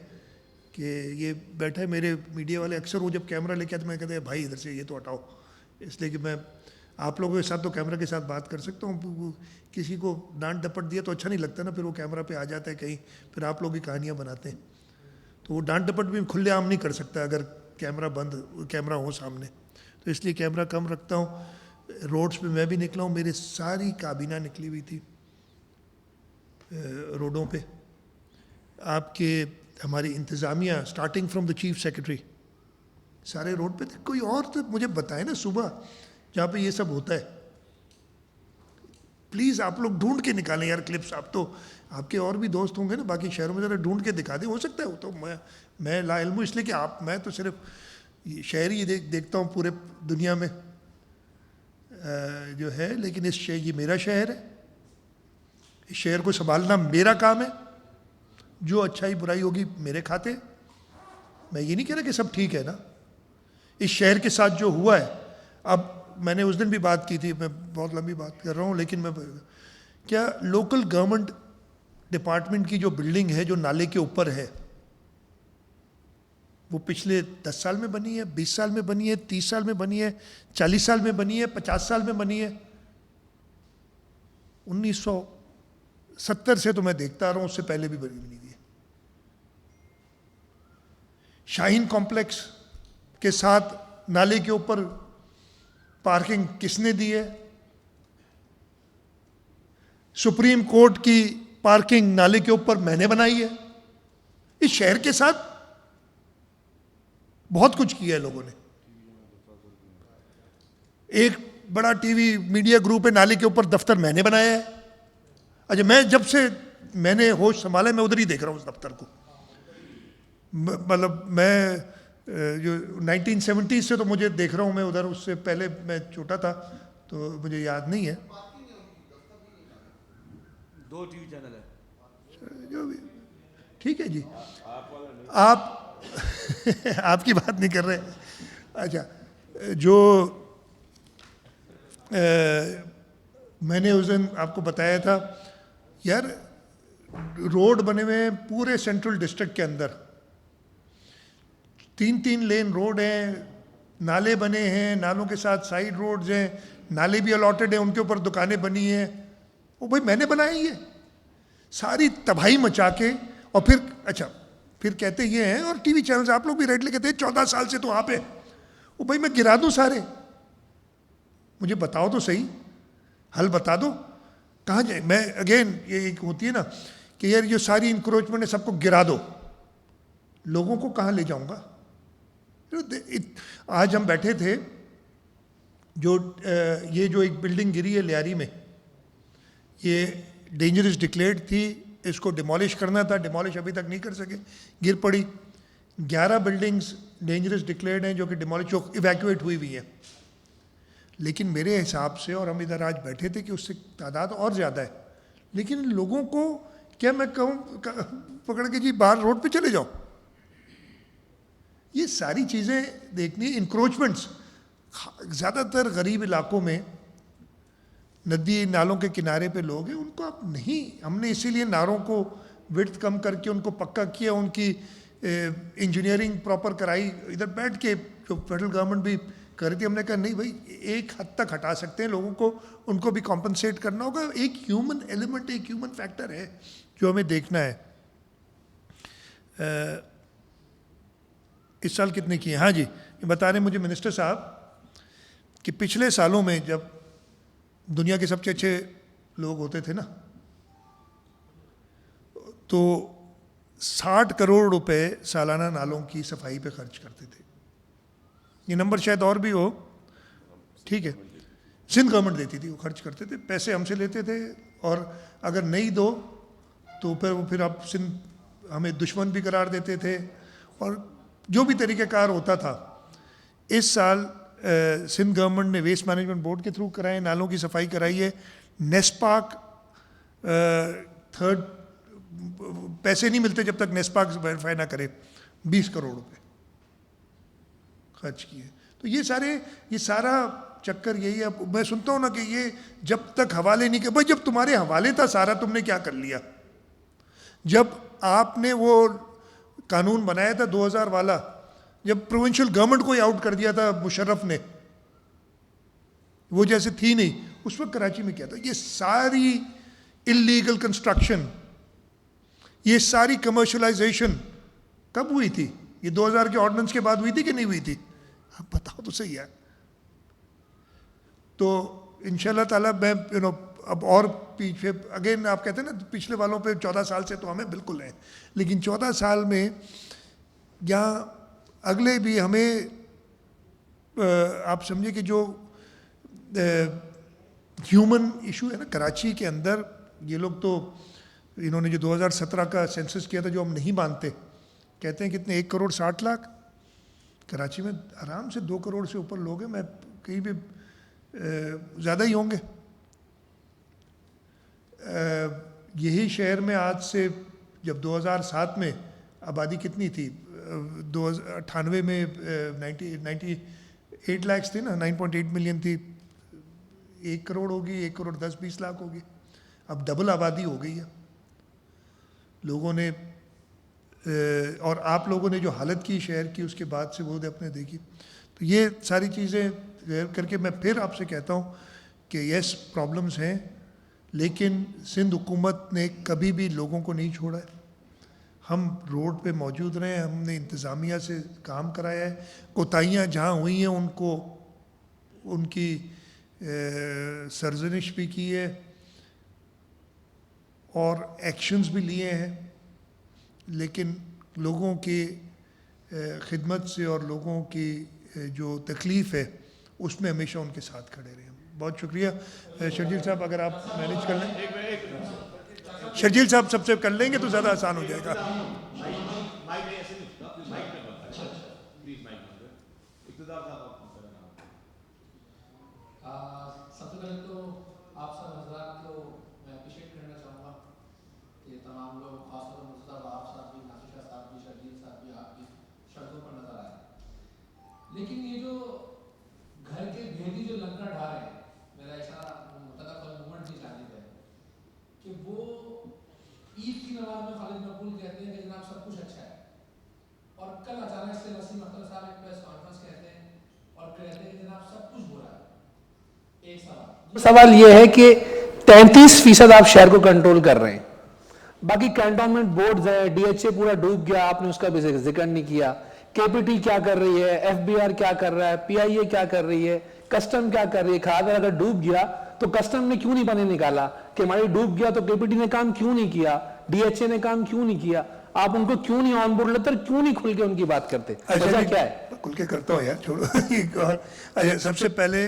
کہ یہ بیٹھا ہے میرے میڈیا والے, اکثر وہ جب کیمرہ لے کے آتے میں کہتے ہیں بھائی ادھر سے یہ تو ہٹاؤ, اس لیے کہ میں آپ لوگوں کے ساتھ تو کیمرہ کے ساتھ بات کر سکتا ہوں. کسی کو ڈانٹ ڈپٹ دیا تو اچھا نہیں لگتا نا, پھر وہ کیمرہ پہ آ جاتا ہے کہیں, پھر آپ لوگ کی کہانیاں بناتے ہیں. تو وہ ڈانٹ ڈپٹ بھی کھلے عام نہیں کر سکتا اگر کیمرہ ہو سامنے, تو اس لیے کیمرہ کم رکھتا ہوں. روڈز پہ میں بھی نکلا ہوں, میرے ساری کابینہ نکلی ہوئی تھی روڈوں پہ. آپ کے ہماری انتظامیہ starting from the chief secretary سارے روڈ پہ تھے. کوئی اور تو مجھے بتائے نا صبح جہاں پہ یہ سب ہوتا ہے, پلیز آپ لوگ ڈھونڈ کے نکالیں یار کلپس. آپ تو آپ کے اور بھی دوست ہوں گے نا باقی شہروں میں, ذرا ڈھونڈ کے دکھا دیں. ہو سکتا ہے وہ تو میں لا علم ہوں, اس لیے کہ میں تو صرف شہر ہی دیکھتا ہوں پورے دنیا میں جو ہے, لیکن یہ میرا شہر ہے, اس شہر کو سنبھالنا میرا کام ہے. جو اچھائی برائی ہوگی میرے کھاتے. میں یہ نہیں کہہ رہا کہ سب ٹھیک ہے نا. اس شہر کے ساتھ جو ہوا ہے, اب میں نے اس دن بھی بات کی تھی, میں بہت لمبی بات کر رہا ہوں, لیکن میں کیا لوکل گورنمنٹ ڈپارٹمنٹ کی جو بلڈنگ ہے جو نالے کے اوپر ہے, وہ پچھلے 10 سال میں بنی ہے, 20 سال میں بنی ہے, 30 سال میں بنی ہے, 40 سال میں بنی ہے, 50 سال میں بنی ہے. 1970 سے تو میں دیکھتا آ رہا ہوں, اس سے پہلے بھی بنی ہوئی ہے. شاہین کمپلیکس کے ساتھ نالے کے اوپر پارکنگ کس نے دی ہے؟ سپریم کورٹ کی پارکنگ نالے کے اوپر میں نے بنائی ہے. اس شہر کے ساتھ بہت کچھ کیا ہے لوگوں نے. ایک بڑا ٹی وی میڈیا گروپ ہے نالے کے اوپر دفتر میں نے بنایا ہے. اچھا میں جب سے میں نے ہوش سنبھالا میں ادھر ہی دیکھ رہا ہوں اس دفتر کو. مطلب میں جو 1970 سے تو مجھے دیکھ رہا ہوں میں ادھر, اس سے پہلے میں چھوٹا تھا تو مجھے یاد نہیں ہے. 2 ٹی وی چینل ہے جو بھی ٹھیک ہے جی, آپ کی بات نہیں کر رہے. اچھا جو میں نے اس دن آپ کو بتایا تھا یار, روڈ بنے ہوئے ہیں پورے سینٹرل ڈسٹرکٹ کے اندر, 3 لین روڈ ہیں, نالے بنے ہیں, نالوں کے ساتھ سائیڈ روڈز ہیں, نالے بھی الاٹڈ ہیں, ان کے اوپر دکانیں بنی ہیں. وہ بھائی میں نے بنائی یہ ساری تباہی مچا کے. اور پھر اچھا پھر کہتے یہ ہیں, اور ٹی وی چینلز آپ لوگ بھی ریڈلی کہتے ہیں 14 سال سے تو وہاں پہ, وہ بھائی میں گرا دوں سارے, مجھے بتاؤ تو صحیح, حل بتا دو کہاں جائے. میں اگین یہ ایک ہوتی ہے نا کہ یار یہ ساری انکروچمنٹ ہے, سب کو گرا دو, لوگوں کو کہاں لے جاؤں گا. آج ہم بیٹھے تھے, جو یہ جو ایک بلڈنگ گری ہے لیاری میں, یہ ڈینجرس ڈکلیئرڈ تھی, اس کو ڈیمالش کرنا تھا, ڈیمالش ابھی تک نہیں کر سکے, گر پڑی. 11 بلڈنگز ڈینجرس ڈکلیئرڈ ہیں جو کہ ڈیمالش جو ایویکویٹ ہوئی ہیں. لیکن میرے حساب سے, اور ہم ادھر آج بیٹھے تھے کہ اس سے تعداد اور زیادہ ہے, لیکن لوگوں کو کیا میں کہوں پکڑ کے جی باہر روڈ پہ چلے جاؤ. یہ ساری چیزیں دیکھنی. انکروچمنٹس زیادہ تر غریب علاقوں میں, ندی نالوں کے کنارے پہ لوگ ہیں, ان کو اب نہیں, ہم نے اسی لیے ناروں کو وڈتھ کم کر کے ان کو پکا کیا, ان کی انجینئرنگ پراپر کرائی. ادھر بیٹھ کے جو فیڈرل گورنمنٹ بھی کر رہی تھی, ہم نے کہا نہیں بھائی ایک حد تک ہٹا سکتے ہیں لوگوں کو, ان کو بھی کمپنسیٹ کرنا ہوگا. ایک ہیومن ایلیمنٹ, ایک ہیومن فیکٹر ہے جو ہمیں دیکھنا ہے. اس سال کتنے کیے؟ ہاں جی یہ بتا رہے ہیں مجھے منسٹر صاحب کہ پچھلے سالوں میں جب دنیا کے سب سے اچھے لوگ ہوتے تھے نا, تو 60 کروڑ روپے سالانہ نالوں کی صفائی پہ خرچ کرتے تھے. یہ نمبر شاید اور بھی ہو, ٹھیک ہے, سندھ گورنمنٹ دیتی تھی, وہ خرچ کرتے تھے, پیسے ہم سے لیتے تھے, اور اگر نہیں دو تو پھر آپ سندھ ہمیں دشمن بھی قرار دیتے تھے, اور جو بھی طریقہ کار ہوتا تھا. اس سال سندھ گورنمنٹ نے ویسٹ مینجمنٹ بورڈ کے تھرو کرائے, نالوں کی صفائی کرائی ہے. نیسپاک تھرڈ, پیسے نہیں ملتے جب تک نیسپاک ویریفائی نہ کرے, 20 کروڑ روپے خرچ کیے. تو یہ سارا چکر یہی ہے. اب میں سنتا ہوں نا کہ یہ جب تک حوالے نہیں کر, بھائی جب تمہارے حوالے تھا سارا, تم نے کیا کر لیا؟ جب آپ نے وہ قانون بنایا تھا 2000 والا, جب پروونشل گورنمنٹ کو ہی آؤٹ کر دیا تھا مشرف نے, وہ جیسے تھی نہیں, اس وقت کراچی میں کیا تھا؟ یہ ساری اللیگل کنسٹرکشن, یہ ساری کمرشلائزیشن کب ہوئی تھی؟ یہ 2000 کے آرڈیننس کے بعد ہوئی تھی کہ نہیں ہوئی تھی؟ آپ بتاؤ تو صحیح ہے. تو انشاءاللہ تعالیٰ میں اب اور پیچھے اگین آپ کہتے ہیں نا پچھلے والوں پہ 14 سال سے تو ہمیں بالکل ہیں, لیکن 14 سال میں یا اگلے بھی ہمیں آپ سمجھے کہ جو ہیومن ایشو ہے نا کراچی کے اندر, یہ لوگ تو انہوں نے جو 2017 کا سینسس کیا تھا جو ہم نہیں مانتے, کہتے ہیں کتنے 1 کروڑ 60 لاکھ, کراچی میں آرام سے 2 کروڑ سے اوپر لوگ ہیں, میں کہیں بھی زیادہ ہی ہوں گے. یہی شہر میں آج سے جب 2007 میں آبادی کتنی تھی, 98 میں 98 لاکھ تھے نا, 9.8 ملین تھی, 1 کروڑ ہوگی, 1 کروڑ 10-20 لاکھ ہوگی. اب ڈبل آبادی ہو گئی ہے. لوگوں نے اور آپ لوگوں نے جو حالت کی شہر کی اس کے بعد سے وہ اپنے دیکھی. تو یہ ساری چیزیں کر کے میں پھر آپ سے کہتا ہوں کہ یس پرابلمز ہیں, لیکن سندھ حکومت نے کبھی بھی لوگوں کو نہیں چھوڑا ہے. ہم روڈ پہ موجود رہے ہیں, ہم نے انتظامیہ سے کام کرایا ہے, کوتاہیاں جہاں ہوئی ہیں ان کو ان کی سرزنش بھی کی ہے اور ایکشنز بھی لیے ہیں, لیکن لوگوں کی خدمت سے اور لوگوں کی جو تکلیف ہے اس میں ہمیشہ ان کے ساتھ کھڑے رہے. بہت شکریہ. شرجیل صاحب اگر آپ مینیج کر لیں, شرجیل صاحب سب سے کر لیں گے تو زیادہ آسان ہو جائے گا. سب سے پہلے تو آپ سب حضرات کو میں اپریشیٹ کرنا چاہوں گا کہ تمام لوگ خاص طور پر مرتضیٰ آپ صاحب بھی, ناصر شاہ صاحب بھی, شرجیل صاحب بھی آپ کی سڑکوں پر نظر آئے. لیکن یہ جو گھر کے بھیدی جو لنگر ڈھا رہے ہیں, میرا اشارہ مرتضیٰ خود مومنٹ کی جانب ہے کہ وہ عید کی نماز میں خالد مقبول کہتے ہیں کہ جناب سب کچھ اچھا ہے, اور کل اچانک سے وسیم اختر صاحب ایک پریس کانفرنس کہتے ہیں اور کہتے ہیں کہ جناب سب کچھ برا ہے. ایک سوال یہ ہے کہ 33% آپ شہر کو کنٹرول کر رہے ہیں, باقی کنٹونمنٹ بورڈز ہیں, ڈی ایچ اے پورا ڈوب گیا, آپ نے اس کا بھی ذکر نہیں کیا. کے پی ٹی کیا کر رہی ہے, ایف بی آر کیا کر رہا ہے, پی آئی اے کیا کر رہی ہے, کسٹم کیا کر رہی ہے. کھادر اگر ڈوب گیا تو کسٹم نے کیوں نہیں پانی نکالا, کہ ہماری ڈوب گیا تو کے پی ٹی نے کام کیوں نہیں کیا, ڈی ایچ اے نے کام کیوں نہیں کیا. آپ ان کو کیوں نہیں آن بورڈ لیتے, کیوں نہیں کھل کے ان کی بات کرتے, وجہ کیا ہے؟ کھل کے کرتا ہوں یار, چھوڑو. سب سے پہلے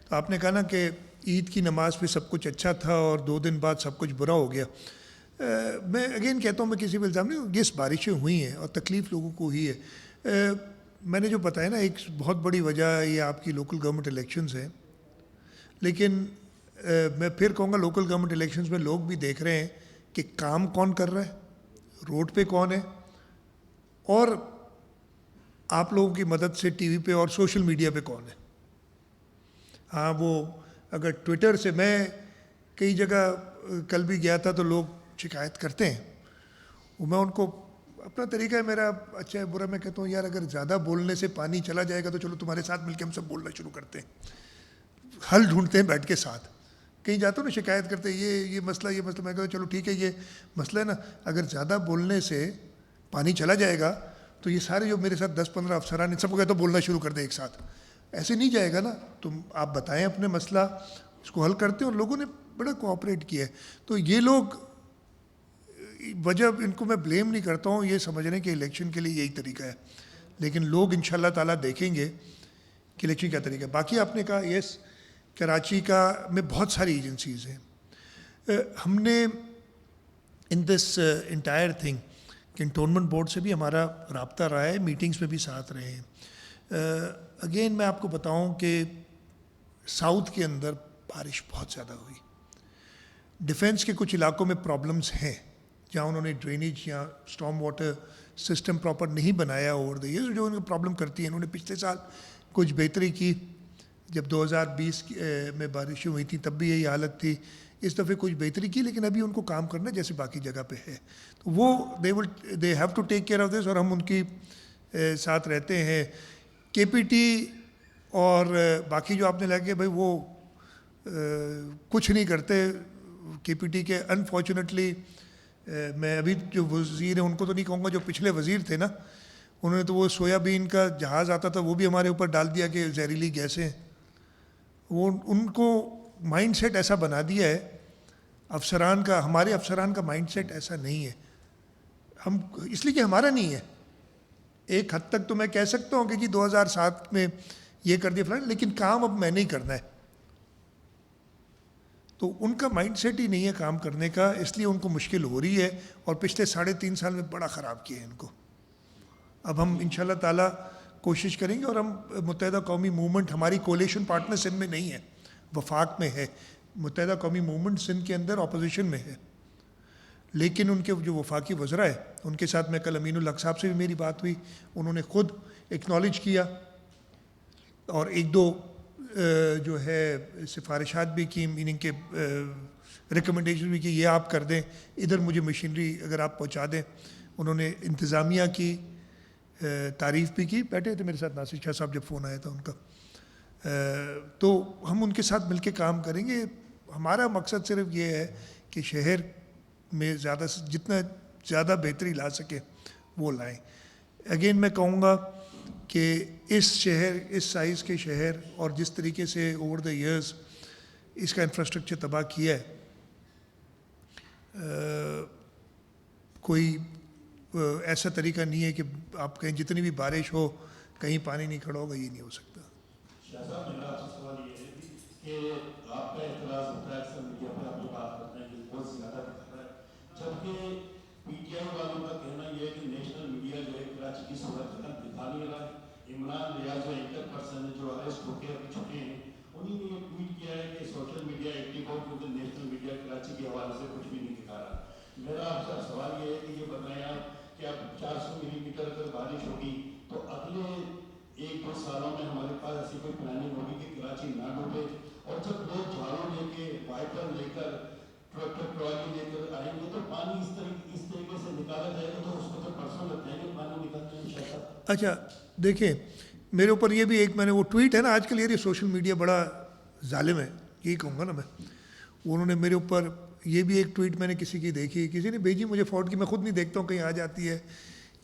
تو آپ نے کہا نا کہ عید کی نماز پہ سب کچھ اچھا تھا اور 2 دن بعد سب کچھ برا ہو گیا. میں اگین کہتا ہوں, میں کسی پہ الزام نہیں, یس بارشیں ہوئی ہیں اور تکلیف لوگوں کو ہوئی ہے. میں نے جو بتایا نا, ایک بہت بڑی وجہ یہ آپ کی لوکل گورنمنٹ الیکشنز ہیں. لیکن میں پھر کہوں گا لوکل گورنمنٹ الیکشنز میں لوگ بھی دیکھ رہے ہیں کہ کام کون کر رہا ہے, روڈ پہ کون ہے, اور آپ لوگوں کی مدد سے ٹی وی پہ اور سوشل میڈیا پہ کون ہے. ہاں وہ اگر ٹویٹر سے, میں کئی جگہ کل بھی گیا تھا تو لوگ شکایت کرتے ہیں, وہ میں ان کو اپنا طریقہ ہے میرا, اچھا ہے برا, میں کہتا ہوں یار اگر زیادہ بولنے سے پانی چلا جائے گا تو چلو تمہارے ساتھ مل کے ہم سب بولنا شروع کرتے ہیں, حل ڈھونڈتے ہیں بیٹھ کے ساتھ. کہیں جاتا ہوں نا شکایت کرتے ہیں یہ مسئلہ, یہ مسئلہ, میں کہتا ہوں چلو ٹھیک ہے یہ مسئلہ ہے نا, اگر زیادہ بولنے سے پانی چلا جائے گا تو یہ سارے جو میرے ساتھ 10-15 افسران ہیں سب کو کہتا ہوں بولنا شروع کر دیں ایک ساتھ. ایسے نہیں جائے گا نا, تم آپ بتائیں اپنے مسئلہ, اس کو حل کرتے ہیں, اور لوگوں نے بڑا کوآپریٹ کیا ہے. تو یہ لوگ وجہ, ان کو میں بلیم نہیں کرتا ہوں, یہ سمجھ رہے ہیں کہ الیکشن کے لیے یہی طریقہ ہے, لیکن لوگ انشاءاللہ تعالیٰ دیکھیں گے کہ الیکشن کیا طریقہ ہے. باقی آپ نے کہا یس کراچی کا میں بہت ساری ایجنسیز ہیں. ہم نے ان this entire thing cantonment board سے بھی ہمارا رابطہ رہا ہے, میٹنگز میں بھی ساتھ رہے ہیں. اگین میں آپ کو بتاؤں کہ ساؤتھ کے اندر بارش بہت زیادہ ہوئی. ڈیفنس کے کچھ علاقوں میں پرابلمز ہیں جہاں انہوں نے ڈرینیج یا اسٹارم واٹر سسٹم پراپر نہیں بنایا اوور دا ایئرز, جو ان کو پرابلم کرتی ہیں. انہوں نے پچھلے سال کچھ بہتری کی, جب 2020 میں بارشیں ہوئی تھیں تب بھی یہی حالت تھی. اس دفعہ کچھ بہتری کی, لیکن ابھی ان کو کام کرنا ہے جیسے باقی جگہ پہ ہے. تو وہ they have to take care of this, اور ہم ان کی ساتھ رہتے ہیں. کے پی ٹی اور باقی جو آپ نے لگا کہ بھائی وہ کچھ نہیں کرتے کے پی ٹی کے, انفارچونیٹلی میں ابھی جو وزیر ہیں ان کو تو نہیں کہوں گا, جو پچھلے وزیر تھے نا انہوں نے تو وہ سویابین کا جہاز آتا تھا وہ بھی ہمارے اوپر ڈال دیا کہ زہریلی گیسیں. وہ ان کو مائنڈ سیٹ ایسا بنا دیا ہے افسران کا, ہمارے افسران کا مائنڈ سیٹ ایسا نہیں ہے. ہم اس لیے کہ ہمارا نہیں ہے. ایک حد تک تو میں کہہ سکتا ہوں کہ جی 2007 میں یہ کر دیا فلان, لیکن کام اب میں نہیں کرنا ہے. تو ان کا مائنڈ سیٹ ہی نہیں ہے کام کرنے کا, اس لیے ان کو مشکل ہو رہی ہے, اور پچھلے 3.5 سال میں بڑا خراب کیا ہے ان کو. اب ہم انشاءاللہ تعالیٰ کوشش کریں گے, اور ہم متحدہ قومی موومنٹ, ہماری کولیشن پارٹنر سندھ میں نہیں ہے, وفاق میں ہے. متحدہ قومی موومنٹ سندھ کے اندر اپوزیشن میں ہے, لیکن ان کے جو وفاقی وزراء ہیں ان کے ساتھ میں کل امین الحق صاحب سے بھی میری بات ہوئی, انہوں نے خود ایکنالج کیا اور 1-2 جو ہے سفارشات بھی کی, میننگ کے ریکمنڈیشن بھی کی, یہ آپ کر دیں, ادھر مجھے مشینری اگر آپ پہنچا دیں. انہوں نے انتظامیہ کی تعریف بھی کی. بیٹھے تھے میرے ساتھ ناصر شاہ صاحب جب فون آیا تھا ان کا. تو ہم ان کے ساتھ مل کے کام کریں گے. ہمارا مقصد صرف یہ ہے کہ شہر میں زیادہ سے جتنا زیادہ بہتری لا سکے وہ لائیں. اگین میں کہوں گا کہ اس شہر, اس سائز کے شہر, اور جس طریقے سے اوور دا ایئرز اس کا انفراسٹرکچر تباہ کیا ہے, کوئی ایسا طریقہ نہیں ہے کہ آپ کہیں جتنی بھی بارش ہو کہیں پانی نہیں کھڑا ہوگا, یہ نہیں ہو سکتا. صاحب میرا آپ سے سوال یہ ہے کہ آپ کا اعتراض ہوتا ہے اکثر میڈیا پہ آپ یہ بات کرتے ہیں کہ بہت زیادہ دکھا رہا ہے، جبکہ پی ٹی آئی والوں کا کہنا یہ ہے کہ نیشنل میڈیا جو ہے کراچی کی صورت دکھا نہیں رہا ہے۔ عمران ریاض جو اینکر پرسن ہے جو اریسٹ ہو کے ابھی چھٹے ہیں، انہوں نے یہ ٹویٹ کیا ہے کہ سوشل میڈیا ایکٹیو ہو کیونکہ نیشنل میڈیا کراچی کے حوالے سے کچھ بھی نہیں دکھا رہا۔ میرا آپ سے سوال یہ ہے کہ یہ بتائیں آپ کہ اب 400 ملی میٹر اگر بارش ہوگی تو اگلے 1-2 سالوں میں ہمارے پاس ایسی کوئی پلاننگ ہوگی کہ کراچی نہ ڈوبے، اور جب لوگ جھاڑو لے کے وائپر لے کر ٹریکٹر ٹرالی لے کر آئیں گے تو پانی اس طریقے سے نکالا جائے گا تو اس کو تو پرسوں لگ جائیں گے پانی نکالنے میں انشاءاللہ۔ اچھا دیکھیں، میرے اوپر یہ بھی ایک میں نے وہ ٹویٹ ہے نا، آج کل یہ سوشل میڈیا بڑا ظالم ہے، یہی کہوں گا نا میں، انہوں نے میرے اوپر یہ بھی ایک ٹویٹ میں نے کسی کی دیکھی، کسی نے بھیجی مجھے فورڈ کی، میں خود نہیں دیکھتا ہوں، کہیں آ جاتی ہے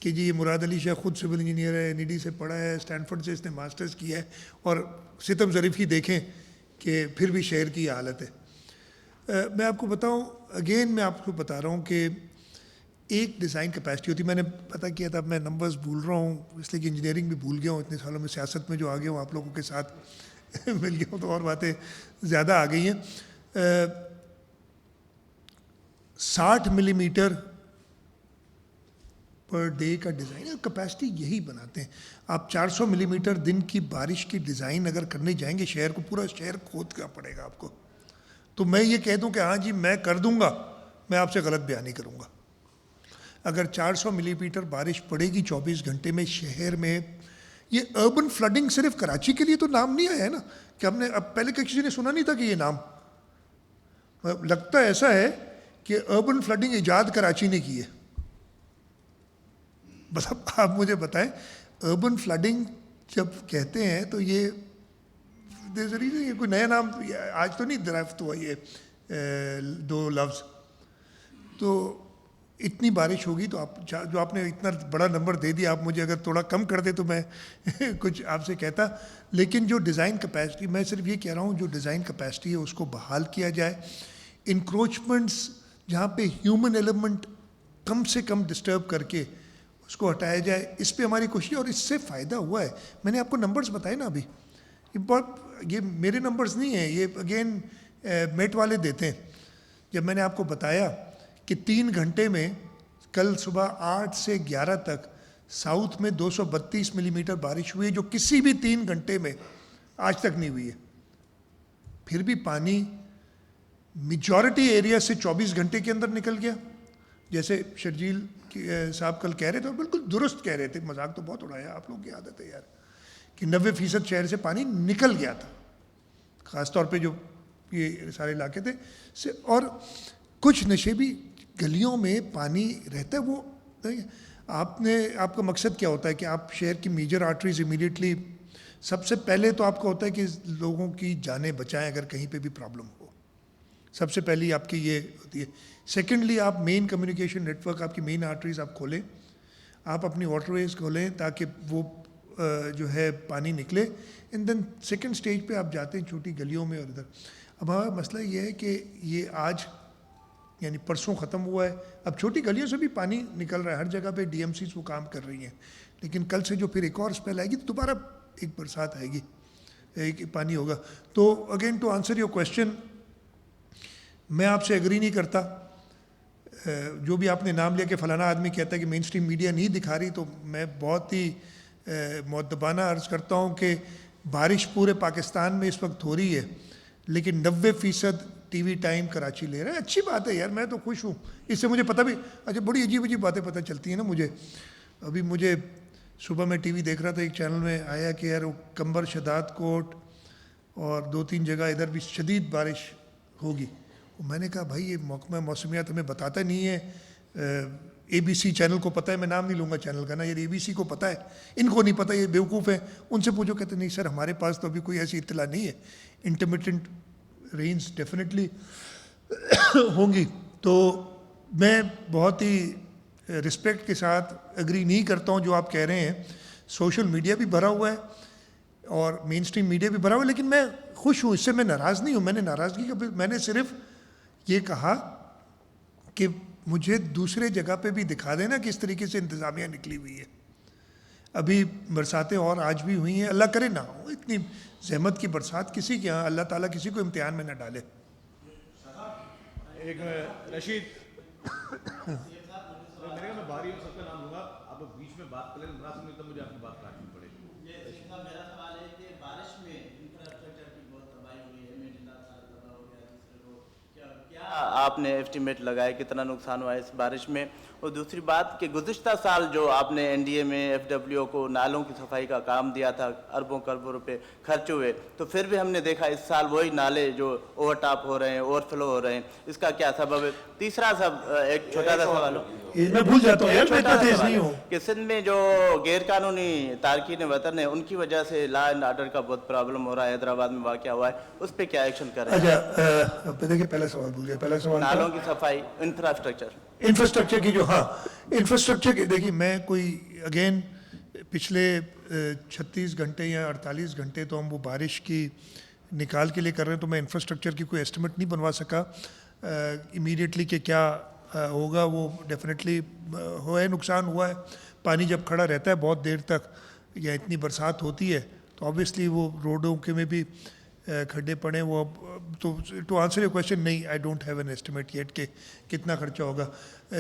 کہ جی یہ مراد علی شاہ خود سول انجینئر ہے، NED سے پڑھا ہے، اسٹینفورڈ سے اس نے ماسٹرز کیا ہے، اور ستم ظریف کی دیکھیں کہ پھر بھی شہر کی حالت ہے۔ میں آپ کو بتاؤں اگین، میں آپ کو بتا رہا ہوں کہ ایک ڈیزائن کیپیسٹی ہوتی ہے، میں نے پتہ کیا تھا، میں نمبرز بھول رہا ہوں اس لیے کہ انجینئرنگ بھی بھول گیا ہوں، اتنے سالوں میں سیاست میں جو آ گیا ہوں، آپ لوگوں کے ساتھ مل گیا ہوں تو اور باتیں زیادہ آ گئی ہیں۔ 60 ملی میٹر پر ڈے کا ڈیزائن کیپیسٹی یہی بناتے ہیں۔ آپ 400 ملی میٹر دن کی بارش کی ڈیزائن اگر کرنے جائیں گے، شہر کو پورا شہر کھود کا پڑے گا آپ کو، تو میں یہ کہہ دوں کہ ہاں جی میں کر دوں گا، میں آپ سے غلط بیانی کروں گا۔ اگر 400 ملی میٹر بارش پڑے گی 24 گھنٹے میں شہر میں، یہ اربن فلڈنگ صرف کراچی کے لیے تو نام نہیں آیا ہے نا، کہ ہم نے اب پہلے کسی نے سنا نہیں تھا کہ یہ نام، لگتا ایسا ہے کہ اربن فلڈنگ ایجاد کراچی نے کی ہے۔ بس اب آپ مجھے بتائیں، اربن فلڈنگ جب کہتے ہیں تو یہ یہ کوئی نیا نام آج تو نہیں دریافت ہوا یہ 2 لفظ، تو اتنی بارش ہوگی تو آپ جو آپ نے اتنا بڑا نمبر دے دیا، آپ مجھے اگر تھوڑا کم کر دے تو میں کچھ آپ سے کہتا، لیکن جو ڈیزائن کیپیسٹی، میں صرف یہ کہہ رہا ہوں جو ڈیزائن کیپیسٹی ہے اس کو بحال کیا جائے، انکروچمنٹس جہاں پہ ہیومن ایلیمنٹ کم سے کم ڈسٹرب کر کے اس کو ہٹایا جائے، اس پہ ہماری کوشش ہے، اور اس سے فائدہ ہوا ہے۔ میں نے آپ کو نمبرز بتائے نا ابھی، یہ میرے نمبرز نہیں ہیں، یہ اگین میٹ والے دیتے ہیں۔ جب میں نے آپ کو بتایا کہ 3 گھنٹے میں کل صبح 8 سے 11 تک ساؤتھ میں 232 ملی میٹر بارش ہوئی ہے، جو کسی بھی 3 گھنٹے میں آج تک نہیں ہوئی ہے، پھر بھی پانی میجورٹی ایریا سے 24 گھنٹے کے اندر نکل گیا۔ جیسے شرجیل صاحب کل کہہ رہے تھے، اور بالکل درست کہہ رہے تھے، مذاق تو بہت اڑایا آپ لوگوں کی عادت ہے یار، کہ 90% شہر سے پانی نکل گیا تھا، خاص طور پہ جو یہ سارے علاقے تھے سے، اور کچھ نشیبی گلیوں میں پانی رہتا ہے۔ وہ آپ کا مقصد کیا ہوتا ہے کہ آپ شہر کی میجر آرٹریز امیڈیٹلی، سب سے پہلے تو آپ کا ہوتا ہے کہ لوگوں کی جانیں بچائیں اگر کہیں پہ بھی پرابلم ہو، سب سے پہلی آپ کی یہ ہوتی ہے۔ سیکنڈلی آپ مین کمیونیکیشن نیٹ ورک، آپ کی مین آرٹریز آپ کھولیں، آپ اپنی واٹر ویز کھولیں تاکہ وہ جو ہے پانی نکلے، اینڈ دین سیکنڈ سٹیج پہ آپ جاتے ہیں چھوٹی گلیوں میں اور ادھر۔ اب ہمارا مسئلہ یہ ہے کہ یہ آج یعنی پرسوں ختم ہوا ہے، اب چھوٹی گلیوں سے بھی پانی نکل رہا ہے، ہر جگہ پہ DMCs وہ کام کر رہی ہیں، لیکن کل سے جو پھر ایک اور اسپیل آئے گی تو دوبارہ ایک برسات آئے گی، ایک پانی ہوگا۔ تو again to answer your question, میں آپ سے ایگری نہیں کرتا، جو بھی آپ نے نام لیا کہ فلانا آدمی کہتا ہے کہ مین اسٹریم میڈیا نہیں دکھا رہی، تو میں بہت ہی مؤدبانہ عرض کرتا ہوں کہ بارش پورے پاکستان میں اس وقت ہو رہی ہے، لیکن 90% ٹی وی ٹائم کراچی لے رہا ہے۔ اچھی بات ہے یار، میں تو خوش ہوں، اس سے مجھے پتہ بھی، اچھا بڑی عجیب عجیب باتیں پتہ چلتی ہیں نا مجھے۔ ابھی مجھے صبح میں ٹی وی دیکھ رہا تھا، ایک چینل میں آیا کہ یار وہ کمبر، شداد کوٹ اور 2-3 جگہ ادھر بھی شدید بارش ہوگی۔ میں نے کہا بھائی یہ محکمہ موسمیات ہمیں بتاتا نہیں ہے، ABC چینل کو پتہ ہے، میں نام نہیں لوں گا چینل کا نا، یہ ABC کو پتہ ہے، ان کو نہیں پتہ، یہ بیوقوف ہیں، ان سے پوچھو۔ کہتے نہیں سر ہمارے پاس تو ابھی کوئی ایسی اطلاع نہیں ہے، انٹرمیٹنٹ رینز ڈیفینیٹلی ہوں گی۔ تو میں بہت ہی رسپیکٹ کے ساتھ ایگری نہیں کرتا ہوں جو آپ کہہ رہے ہیں، سوشل میڈیا بھی بھرا ہوا ہے اور مین اسٹریم میڈیا بھی بھرا ہوا ہے، لیکن میں خوش ہوں، اس سے میں ناراض نہیں ہوں۔ میں نے ناراضگی کا، میں نے صرف یہ کہا کہ مجھے دوسرے جگہ پہ بھی دکھا دینا کہ اس طریقے سے انتظامیہ نکلی ہوئی ہے۔ ابھی برساتیں اور آج بھی ہوئی ہیں, اللہ کرے نہ ہو اتنی زحمت کی برسات کسی کے یہاں, اللہ تعالیٰ کسی کو امتحان میں نہ ڈالے. ایک رشید میں بھاری ہوں, سب کا نام لوں گا, آپ بیچ میں بات کریں, مناسب نہیں تو مجھے آپ کی بات کاٹنی پڑے گی. میرا سوال ہے کہ بارش میں انفراسٹرکچر کی بہت تباہی ہوئی ہے, تباہ ہو گیا, دوسرے کو کیا آپ نے ایسٹیمیٹ لگایا کتنا نقصان ہوا ہے اس بارش میں؟ اور دوسری بات کہ گزشتہ سال جو آپ نے این ڈی اے میں ایف ڈبلیو کو نالوں کی صفائی کا کام دیا تھا, اربوں کروڑوں روپے خرچ ہوئے, تو پھر بھی ہم نے دیکھا اس سال وہی نالے جو اوور ٹاپ ہو رہے ہیں, اوور فلو ہو رہے ہیں, اس کا کیا سبب ہے؟ تیسرا ایک چھوٹا سا سوال میں بھول جاتا ہوں یار, میں اتنا تیز نہیں ہوں. کہ سندھ میں جو غیر قانونی تارکین وطن ہیں ان کی وجہ سے لا اینڈ آرڈر کا بہت پرابلم ہو رہا ہے, حیدرآباد میں واقعہ ہوا ہے, اس پہ کیا ایکشن کر رہے ہیں؟ اچھا دیکھیے پہلا سوال بھول گیا, پہلا سوال نالوں کی صفائی, انفراسٹرکچر کی جو, ہاں انفراسٹرکچر کی, دیکھیے میں کوئی اگین پچھلے 36 گھنٹے یا 48 گھنٹے تو ہم وہ بارش کی نکال کے لیے کر رہے ہیں, تو میں انفراسٹرکچر کی کوئی ایسٹیمیٹ نہیں بنوا سکا امیڈیٹلی کہ کیا ہوگا. وہ ڈیفینیٹلی ہوا ہے, نقصان ہوا ہے. پانی جب کھڑا رہتا ہے بہت دیر تک یا اتنی برسات ہوتی ہے تو آبویسلی وہ روڈوں کے میں بھی کھڈے پڑے, وہ تو ٹو آنسر یور کویشچن نہیں, I don't have an estimate yet کہ کتنا خرچہ ہوگا.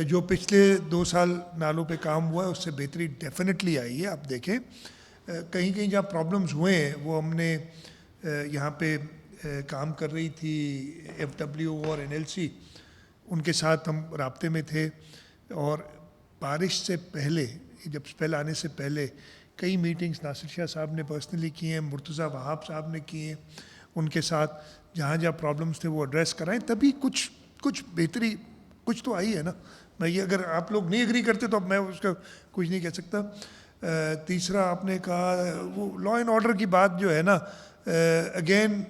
جو پچھلے 2 سال نالوں پہ کام ہوا ہے اس سے بہتری ڈیفینیٹلی آئی ہے. آپ دیکھیں کہیں کہیں جہاں پرابلمز ہوئے ہیں وہ ہم نے یہاں پہ کام کر رہی تھی ایف ڈبلیو اور این ایل سی, ان کے ساتھ ہم رابطے میں تھے, اور بارش سے پہلے, جب اسپیل آنے سے پہلے کئی میٹنگز ناصر شاہ صاحب نے پرسنلی کی ہیں, مرتضیٰ وہاب صاحب نے کی ہیں, ان کے ساتھ جہاں جہاں پرابلمز تھے وہ ایڈریس کرائیں, تبھی کچھ بہتری کچھ تو آئی ہے نا. میں یہ اگر آپ لوگ نہیں ایگری کرتے تو اب میں اس کا کچھ نہیں کہہ سکتا. تیسرا آپ نے کہا وہ لا اینڈ آرڈر کی بات جو ہے نا, اگین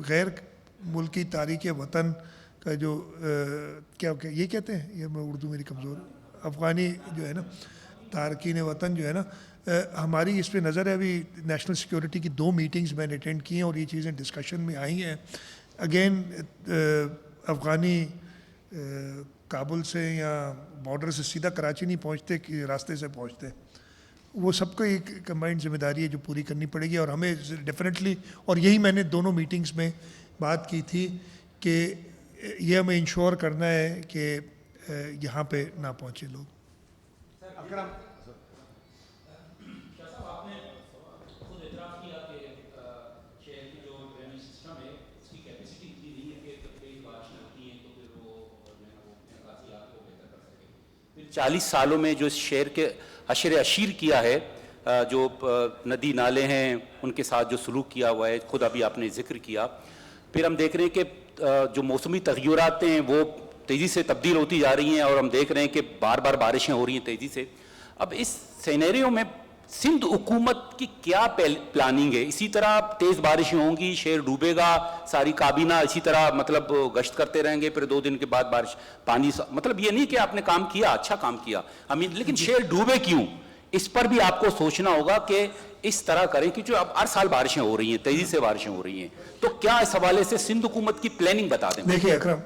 غیر ملکی تاریخ وطن کا جو کیا یہ کہتے ہیں, یہ میں اردو میری کمزور, افغانی جو ہے نا تارکین وطن جو ہے نا, ہماری اس پہ نظر ہے. ابھی نیشنل سیکیورٹی کی 2 میٹنگز میں نے اٹینڈ کی ہیں اور یہ چیزیں ڈسکشن میں آئی ہیں. اگین افغانی کابل سے یا بارڈر سے سیدھا کراچی نہیں پہنچتے کہ راستے سے پہنچتے, وہ سب کو ایک کمبائنڈ ذمہ داری ہے جو پوری کرنی پڑے گی. اور ہمیں ڈیفینیٹلی, اور یہی میں نے دونوں میٹنگز میں بات کی تھی کہ یہ ہمیں انشور کرنا ہے کہ یہاں پہ نہ پہنچے لوگ. اکرم آپ نے خود اعتراف کیا کہ شہر کی جو ڈرینیج سسٹم ہے اس کی کیپیسٹی اتنی نہیں ہے کہ جب کئی بارشیں ہوتی ہیں تو پھر وہ نکاسیات کو بہتر کر سکے. 40 سالوں میں جو اس شہر کے حشر اشیر کیا ہے, جو ندی نالے ہیں ان کے ساتھ جو سلوک کیا ہوا ہے, خود ابھی آپ نے ذکر کیا. پھر ہم دیکھ رہے ہیں کہ جو موسمی تغیرات ہیں وہ تیزی سے تبدیل ہوتی جا رہی ہیں, اور ہم دیکھ رہے ہیں کہ بار بار بارشیں ہو رہی ہیں تیزی سے. اب اس سینیریو میں سندھ حکومت کی کیا پلاننگ ہے؟ اسی طرح تیز بارشیں ہوں گی, شہر ڈوبے گا, ساری کابینہ اسی طرح مطلب گشت کرتے رہیں گے, پھر 2 دن کے بعد بارش پانی, مطلب یہ نہیں کہ آپ نے کام کیا, اچھا کام کیا, لیکن شہر ڈوبے کیوں, اس پر بھی آپ کو سوچنا ہوگا کہ اس طرح کریں کہ جو اب ہر سال بارشیں ہو رہی ہیں, تیزی سے بارشیں ہو رہی ہیں, تو کیا اس حوالے سے سندھ حکومت کی پلاننگ بتا دیں. دیکھیے اکرم,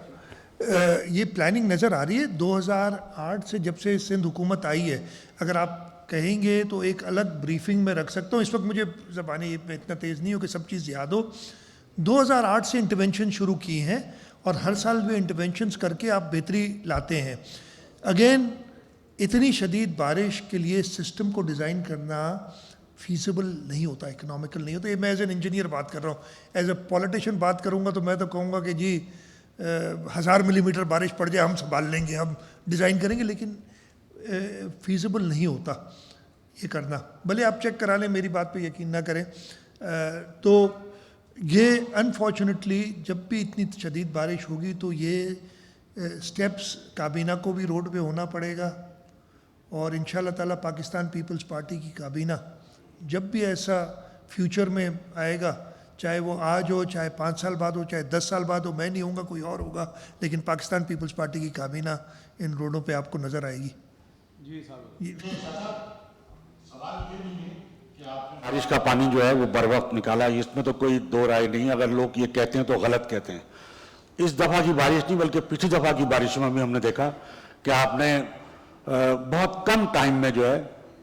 یہ پلاننگ نظر آ رہی ہے 2008 سے جب سے سندھ حکومت آئی ہے. اگر آپ کہیں گے تو ایک الگ بریفنگ میں رکھ سکتا ہوں, اس وقت مجھے زبانی میں اتنا تیز نہیں ہو کہ سب چیز یاد ہو. 2008 سے انٹرونشن شروع کی ہیں اور ہر سال وہ انٹرونشنز کر کے آپ بہتری لاتے ہیں. اگین اتنی شدید بارش کے لیے سسٹم کو ڈیزائن کرنا فیزیبل نہیں ہوتا, اکنامیکل نہیں ہوتا. یہ میں ایز این انجینئر بات کر رہا ہوں, ایز اے پولیٹیشین بات کروں گا تو میں تو کہوں گا کہ جی 1000 ملی میٹر بارش پڑ جائے ہم سنبھال لیں گے, ہم ڈیزائن کریں گے, لیکن فیزیبل نہیں ہوتا یہ کرنا. بھلے آپ چیک کرا لیں, میری بات پہ یقین نہ کریں. تو یہ انفارچونیٹلی جب بھی اتنی شدید بارش ہوگی تو یہ سٹیپس کابینہ کو بھی روڈ پہ ہونا پڑے گا, اور انشاءاللہ تعالیٰ پاکستان پیپلز پارٹی کی کابینہ جب بھی ایسا فیوچر میں آئے گا, چاہے وہ آج ہو, چاہے 5 سال بعد ہو, چاہے 10 سال بعد ہو, میں نہیں ہوں گا, کوئی اور ہوگا, لیکن پاکستان پیپلز پارٹی کی کابینہ ان روڈوں پہ آپ کو نظر آئے گی. جی صاحب, سوال یہ نہیں ہے کہ آپ نے بارش کا پانی جو ہے وہ بر وقت نکالا, اس میں تو کوئی دو رائے نہیں. اگر لوگ یہ کہتے ہیں تو غلط کہتے ہیں. اس دفعہ کی بارش نہیں بلکہ پچھلی دفعہ کی بارشوں میں بھی ہم نے دیکھا کہ آپ نے بہت کم ٹائم میں جو ہے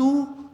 2,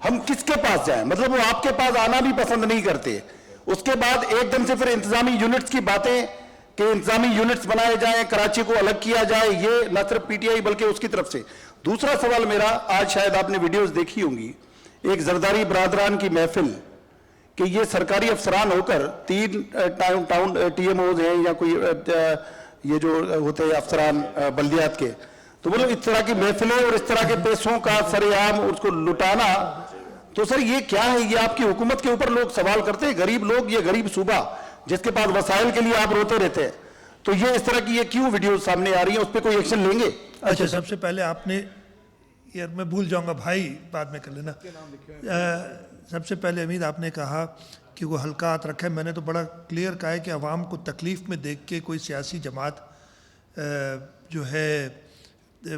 ہم کس کے پاس جائیں؟ مطلب وہ آپ کے پاس آنا بھی پسند نہیں کرتے. اس کے بعد ایک دم سے پھر انتظامی یونٹس کی باتیں کہ انتظامی یونٹس بنائے جائیں, کراچی کو الگ کیا جائے, یہ نہ صرف پی ٹی آئی بلکہ اس کی طرف سے. دوسرا سوال میرا, آج شاید آپ نے ویڈیوز دیکھی ہوں گی, ایک زرداری برادران کی محفل کہ یہ سرکاری افسران ہو کر 3 ٹاؤن ٹی ایم اوز ہیں یا کوئی یہ جو ہوتے ہیں افسران بلدیات کے, تو مطلب اس طرح کی محفلیں اور اس طرح کے پیسوں کا سر عام اس کو لٹانا, تو سر یہ کیا ہے؟ یہ آپ کی حکومت کے اوپر لوگ سوال کرتے ہیں, غریب لوگ, یہ غریب صوبہ جس کے پاس وسائل کے لیے آپ روتے رہتے ہیں, تو یہ اس طرح کی یہ کیوں ویڈیوز سامنے آ رہی ہیں؟ اس پہ کوئی ایکشن لیں گے؟ اچھا, سب سے پہلے آپ نے, یار میں بھول جاؤں گا بھائی, بعد میں کر لینا. سب سے پہلے امید آپ نے کہا کہ وہ حلقات رکھا ہے. میں نے تو بڑا کلیئر کہا ہے کہ عوام کو تکلیف میں دیکھ کے کوئی سیاسی جماعت جو ہے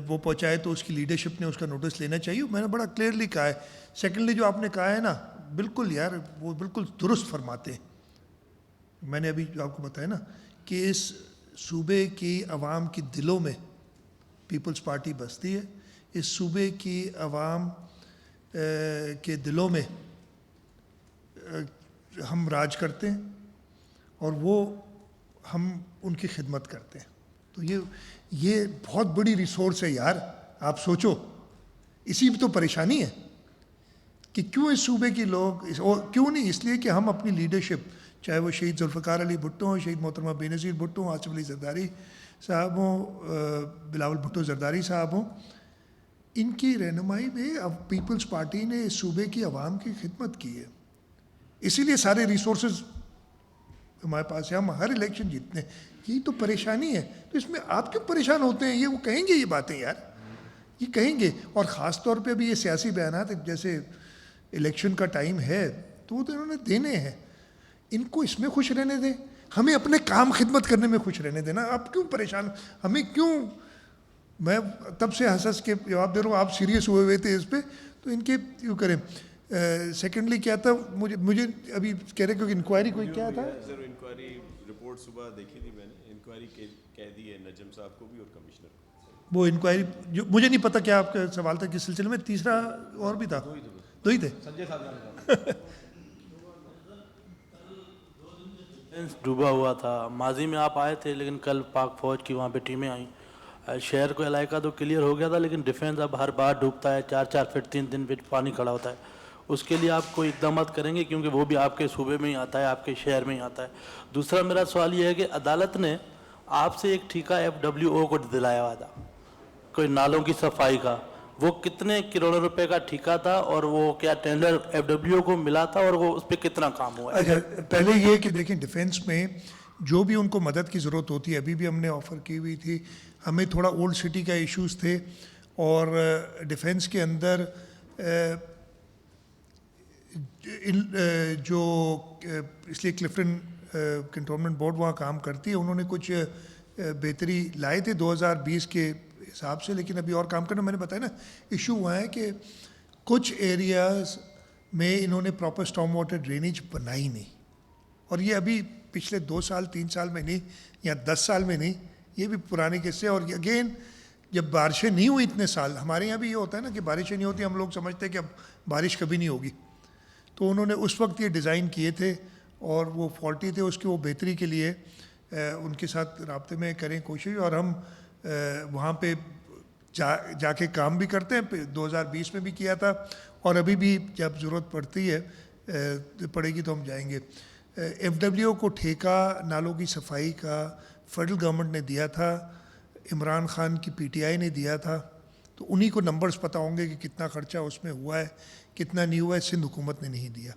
وہ پہنچائے تو اس کی لیڈرشپ نے اس کا نوٹس لینا چاہیے. میں نے بڑا کلیئرلی کہا ہے. سیکنڈلی جو آپ نے کہا ہے نا, بالکل یار وہ بالکل درست فرماتے ہیں. میں نے ابھی جو آپ کو بتایا نا کہ اس صوبے کی عوام کی دلوں میں پیپلز پارٹی بستی ہے, اس صوبے کی عوام کے دلوں میں ہم راج کرتے ہیں اور وہ ہم ان کی خدمت کرتے ہیں. تو یہ بہت بڑی ریسورس ہے یار. آپ سوچو, اسی بھی تو پریشانی ہے کہ کیوں اس صوبے کے لوگ, کیوں نہیں, اس لیے کہ ہم اپنی لیڈرشپ, چاہے وہ شہید ذوالفقار علی بھٹو ہوں, شہید محترمہ بے نظیر بھٹو ہوں, آصف علی زرداری صاحب ہوں, بلاول بھٹو زرداری صاحب ہوں, ان کی رہنمائی میں اب پیپلز پارٹی نے اس صوبے کی عوام کی خدمت کی ہے. اسی لیے سارے ریسورسز ہمارے پاس ہے, ہم ہر الیکشن جیتتے ہیں. یہی تو پریشانی ہے. تو اس میں آپ کیوں پریشان ہوتے ہیں؟ یہ وہ کہیں گے یہ باتیں یار, یہ کہیں گے. اور خاص طور پہ ابھی یہ سیاسی بیانات, جیسے الیکشن کا ٹائم ہے تو وہ تو انہوں نے دینے ہیں, ان کو اس میں خوش رہنے دیں, ہمیں اپنے کام خدمت کرنے میں خوش رہنے دینا. آپ کیوں پریشان, ہمیں کیوں؟ میں تب سے ہنس کے جواب دے رہا ہوں, آپ سیریس ہوئے تھے اس پہ, تو ان کے کیوں کریں. سیکنڈلی کیا تھا, مجھے ابھی کہہ رہے کہ انکوائری کوئی کیا تھا, انکوائری رپورٹ صبح دیکھی تھی میں نے, انکوائری کہہ دی ہے نجم صاحب کو بھی اور کمشنر کو. وہ انکوائری جو مجھے نہیں پتہ کیا آپ کا سوال تھا کس سلسلے میں. تیسرا اور بھی تھا, دو ہی تھے. ڈوبا ہوا تھا. ماضی میں آپ آئے تھے لیکن کل پاک فوج کی وہاں پہ ٹیمیں آئیں. شہر کو علاقہ تو کلیئر ہو گیا تھا لیکن ڈیفینس اب ہر بار ڈوبتا ہے, 4 فٹ 3 دن پہ پانی کھڑا ہوتا ہے. اس کے لیے آپ کوئی اقدامات کریں گے کیونکہ وہ بھی آپ کے صوبے میں ہی آتا ہے, آپ کے شہر میں ہی آتا ہے. دوسرا میرا سوال یہ ہے کہ عدالت نے آپ سے ایک ٹھیکہ FWO کو دلایا ہوا تھا کوئی نالوں کی صفائی کا, وہ کتنے کروڑوں روپے کا ٹھیکہ تھا اور وہ کیا ٹینڈر FWO کو ملا تھا اور وہ اس پہ کتنا کام ہوا ہے؟ اچھا, پہلے یہ کہ دیکھیں ڈیفینس میں جو بھی ان کو مدد کی ضرورت ہوتی ہے, ابھی بھی ہم نے آفر کی ہوئی تھی. ہمیں تھوڑا اولڈ سٹی کا ایشوز تھے اور ڈیفینس کے اندر جو اس لیے کلفٹن کنٹونمنٹ بورڈ وہاں کام کرتی ہے, انہوں نے کچھ بہتری لائے تھے 2020 کے حساب سے, لیکن ابھی اور کام کرنا. میں نے بتایا نا ایشو ہوا ہے کہ کچھ ایریاز میں انہوں نے پراپر اسٹارم واٹر ڈرینیج بنائی نہیں, اور یہ ابھی پچھلے 2 سال 3 سال میں نہیں یا 10 سال میں نہیں, یہ بھی پرانے قصے. اور اگین جب بارشیں نہیں ہوئی اتنے سال, ہمارے یہاں بھی یہ ہوتا ہے نا کہ بارشیں نہیں ہوتی, ہم لوگ سمجھتے ہیں کہ اب بارش کبھی نہیں ہوگی. تو انہوں نے اس وقت یہ ڈیزائن کیے تھے اور وہ فالٹی تھے, اس کی وہ بہتری کے لیے ان کے ساتھ رابطے میں کریں کوشش, اور ہم وہاں پہ جا کے کام بھی کرتے ہیں. 2020 میں بھی کیا تھا اور ابھی بھی جب ضرورت پڑتی ہے پڑے گی تو ہم جائیں گے. FWO کو ٹھیکہ نالوں کی صفائی کا فیڈرل گورنمنٹ نے دیا تھا, عمران خان کی PTI نے دیا تھا, تو انہی کو نمبرز پتہ ہوں گے کہ کتنا خرچہ اس میں ہوا ہے, کتنا نہیں ہوا ہے. سندھ حکومت نے نہیں دیا.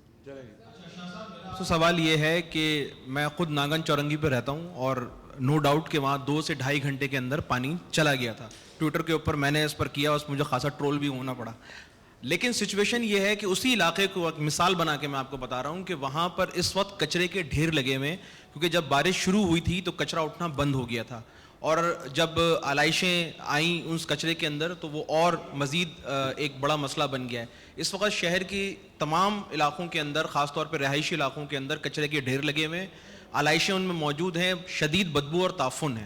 تو سوال یہ ہے کہ میں خود ناگن چورنگی پہ رہتا ہوں اور نو ڈاؤٹ کہ وہاں 2 سے 2.5 گھنٹے کے اندر پانی چلا گیا تھا. ٹویٹر کے اوپر میں نے اس پر کیا, اس مجھے خاصا ٹرول بھی ہونا پڑا. لیکن سچویشن یہ ہے کہ اسی علاقے کو ایک مثال بنا کے میں آپ کو بتا رہا ہوں کہ وہاں پر اس وقت کچرے کے ڈھیر لگے ہوئے, کیونکہ جب بارش شروع ہوئی تھی تو کچرا اٹھنا بند ہو گیا تھا, اور جب آلائشیں آئیں اس کچرے کے اندر تو وہ اور مزید ایک بڑا مسئلہ بن گیا ہے. اس وقت شہر کی تمام علاقوں کے اندر, خاص طور پہ رہائشی علاقوں کے اندر کچرے کے ڈھیر لگے ہوئے ہیں, آلائشیں ان میں موجود ہیں, شدید بدبو اور تعفن ہے.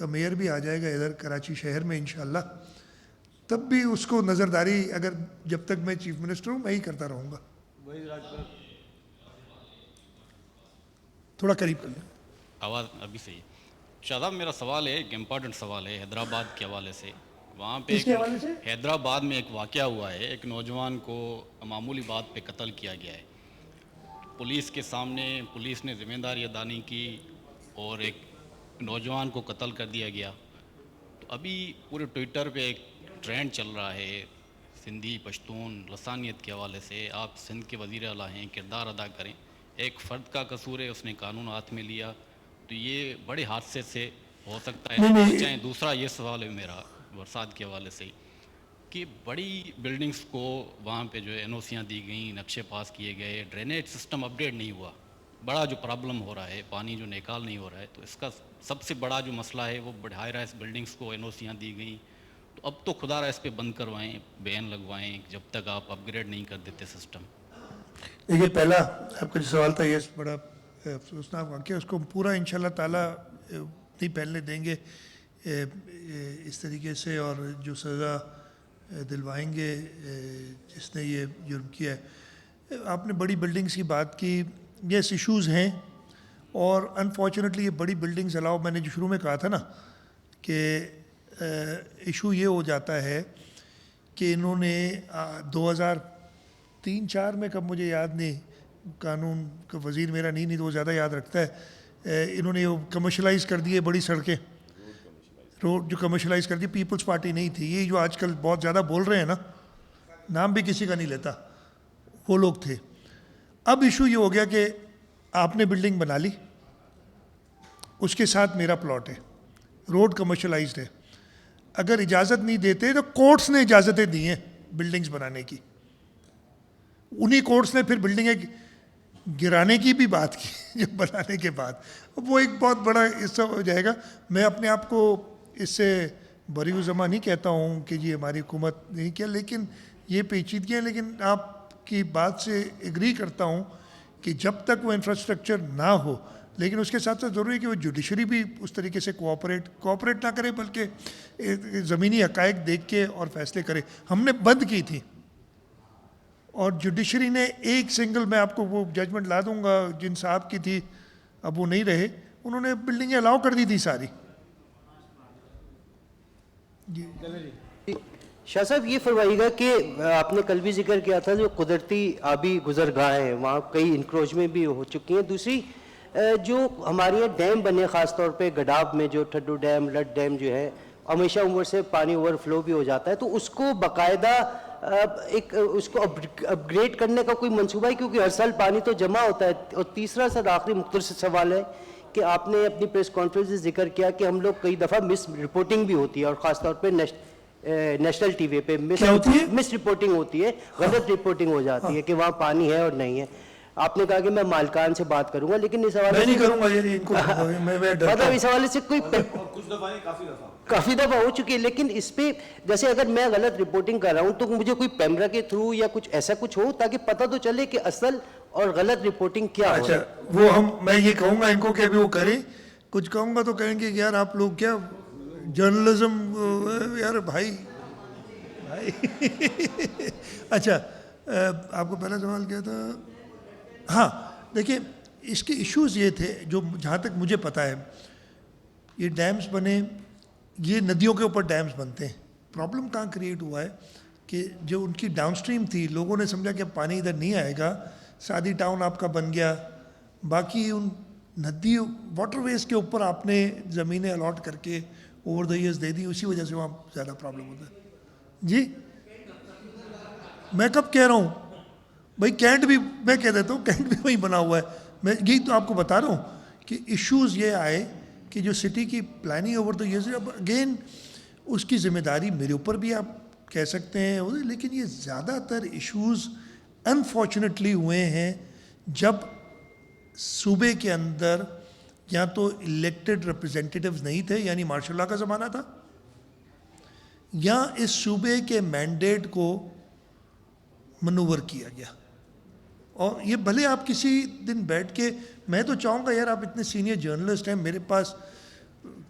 کا میئر بھی آ جائے گا ادھر کراچی شہر میں انشاءاللہ, تب بھی اس کو نظرداری اگر جب تک میں چیف منسٹر ہوں میں ہی کرتا رہوں گا. تھوڑا قریب کر لیں. آواز ابھی صحیح. شاداب میرا سوال ہے, ایک امپورٹنٹ سوال ہے حیدرآباد کے حوالے سے. وہاں پہ حیدرآباد میں ایک واقعہ ہوا ہے, ایک نوجوان کو معمولی بات پہ قتل کیا گیا ہے. پولیس کے سامنے پولیس نے ذمہ داری ادا نہیں کی اور ایک نوجوان کو قتل کر دیا گیا. تو ابھی پورے ٹویٹر پہ ایک ٹرینڈ چل رہا ہے سندھی پشتون لسانیت کے حوالے سے. آپ سندھ کے وزیر اعلیٰ ہیں, کردار ادا کریں. ایک فرد کا قصور ہے, اس نے قانون ہاتھ میں لیا, تو یہ بڑے حادثے سے ہو سکتا ہے. چاہے دوسرا یہ سوال ہے میرا برسات کے حوالے سے کہ بڑی بلڈنگز کو وہاں پہ جو ہے این او سیاں دی گئیں, نقشے پاس کیے گئے, ڈرینیج سسٹم اپڈیٹ نہیں ہوا. بڑا جو پرابلم ہو رہا ہے, پانی جو نکال نہیں ہو رہا ہے, تو اس کا سب سے بڑا جو مسئلہ ہے وہ ہائی رائز بلڈنگز کو این او سیاں دی گئیں. تو اب تو خدا را اس پہ بند کروائیں, بین لگوائیں جب تک آپ اپ گریڈ نہیں کر دیتے سسٹم. دیکھیے پہلا آپ کا جو سوال تھا یہ بڑا افسوسناک واقعہ, اس کو پورا انشاءاللہ تعالیٰ نہیں پھیلنے دیں گے اس طریقے سے, اور جو سزا دلوائیں گے جس نے یہ جرم کیا ہے. آپ نے بڑی بلڈنگز کی بات کی, یس ایشوز ہیں, اور انفارچونیٹلی یہ بڑی بلڈنگز الاؤ, میں نے جو شروع میں کہا تھا نا کہ ایشو یہ ہو جاتا ہے کہ انہوں نے 2003-4 میں, کب مجھے یاد نہیں, قانون کا وزیر میرا نہیں تو وہ زیادہ یاد رکھتا ہے, انہوں نے کمرشلائز کر دیے بڑی سڑکیں, روڈ جو کمرشلائز کر دی. پیپلز پارٹی نہیں تھی, یہ جو آج کل بہت زیادہ بول رہے ہیں نا, نام بھی کسی کا نہیں لیتا, وہ لوگ تھے. اب ایشو یہ ہو گیا کہ آپ نے بلڈنگ بنا لی, اس کے ساتھ میرا پلاٹ ہے, روڈ کمرشلائزڈ ہے, اگر اجازت نہیں دیتے تو کورٹس نے اجازتیں دی ہیں بلڈنگز بنانے کی. انہی کورٹس نے پھر بلڈنگیں گرانے کی بھی بات کی جب بنانے کے بعد. وہ ایک بہت بڑا حصہ ہو جائے گا. میں اپنے آپ کو اس سے بری الزمہ نہیں کہتا ہوں کہ جی ہماری حکومت نہیں کیا, لیکن یہ پیچیدگیاں, لیکن آپ کی بات سے ایگری کرتا ہوں کہ جب تک وہ انفراسٹرکچر نہ ہو, لیکن اس کے ساتھ ساتھ ضروری ہے کہ وہ جوڈیشری بھی اس طریقے سے کوآپریٹ نہ کرے, بلکہ زمینی حقائق دیکھ کے اور فیصلے کرے. ہم نے بند کی تھی اور جوڈیشری نے ایک سنگل, میں آپ کو وہ ججمنٹ لا دوں گا, جن صاحب کی تھی اب وہ نہیں رہے, انہوں نے بلڈنگیں الاؤ کر دی تھی ساری. شاہ صاحب یہ فرمائیے گا کہ آپ نے کل بھی ذکر کیا تھا جو قدرتی آبی گزرگاہیں ہیں وہاں کئی انکروچمنٹ بھی ہو چکی ہیں. دوسری جو ہمارے یہاں ڈیم بنے خاص طور پہ گڈاب میں, جو ٹھڈو ڈیم, لٹ ڈیم جو ہے, ہمیشہ عمر سے پانی اوور فلو بھی ہو جاتا ہے, تو اس کو باقاعدہ ایک اس کو اپ گریڈ کرنے کا کوئی منصوبہ ہے, کیونکہ ہر سال پانی تو جمع ہوتا ہے. اور تیسرا سر آخری مختصر سوال ہے کہ آپ نے اپنی پریس کانفرنس سے ذکر کیا کہ ہم لوگ کئی دفعہ مس رپورٹنگ بھی ہوتی ہے, اور خاص طور پہ نیشنل ٹی وی پہ مس رپورٹنگ ہوتی ہے, غلط رپورٹنگ ہو جاتی ہے کہ وہاں پانی ہے اور نہیں ہے. آپ نے کہا کہ میں مالکان سے بات کروں گا, لیکن اس حوالے سے مطلب اس حوالے سے کوئی کافی دفعہ ہو چکی ہے, لیکن اس پہ جیسے اگر میں غلط رپورٹنگ کر رہا ہوں تو مجھے کوئی پیمرا کے تھرو یا کچھ ایسا کچھ ہو تاکہ پتہ تو چلے کہ اصل اور غلط رپورٹنگ کیا ہو. اچھا, وہ میں یہ کہوں گا ان کو کہ ابھی وہ کریں, کچھ کہوں گا تو کہیں گے یار آپ لوگ کیا جرنلزم, یار بھائی. اچھا, آپ کو پہلا سوال کیا تھا؟ ہاں دیکھیں, اس کے ایشوز یہ تھے جو جہاں تک مجھے پتہ ہے, یہ ڈیمز بنے, یہ ندیوں کے اوپر ڈیمز بنتے ہیں. پرابلم کہاں کریٹ ہوا ہے کہ جو ان کی ڈاؤن سٹریم تھی, لوگوں نے سمجھا کہ پانی ادھر نہیں آئے گا, سادی ٹاؤن آپ کا بن گیا, باقی ان ندی واٹر ویز کے اوپر آپ نے زمینیں الاٹ کر کے اوور دا ایئرز دے دی, اسی وجہ سے وہاں زیادہ پرابلم ہوتا ہے. جی میں کب کہہ رہا ہوں بھائی, کینٹ بھی میں کہہ دیتا ہوں, کینٹ بھی وہیں بنا ہوا ہے. میں یہی تو آپ کو بتا رہا ہوں کہ ایشوز یہ آئے کہ جو سٹی کی پلاننگ اوور دا ایئرز, اب اگین اس کی ذمہ داری میرے اوپر بھی آپ کہہ سکتے ہیں, لیکن یہ زیادہ تر ایشوز انفارچونیٹلی ہوئے ہیں جب صوبے کے اندر یا تو الیکٹڈ ریپرزینٹیٹیوز نہیں تھے, یعنی مارشل لا کا زمانہ تھا, یا اس صوبے کے مینڈیٹ کو منور کیا گیا. اور یہ بھلے آپ کسی دن بیٹھ کے, میں تو چاہوں گا یار آپ اتنے سینئر جرنلسٹ ہیں, میرے پاس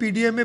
PDMA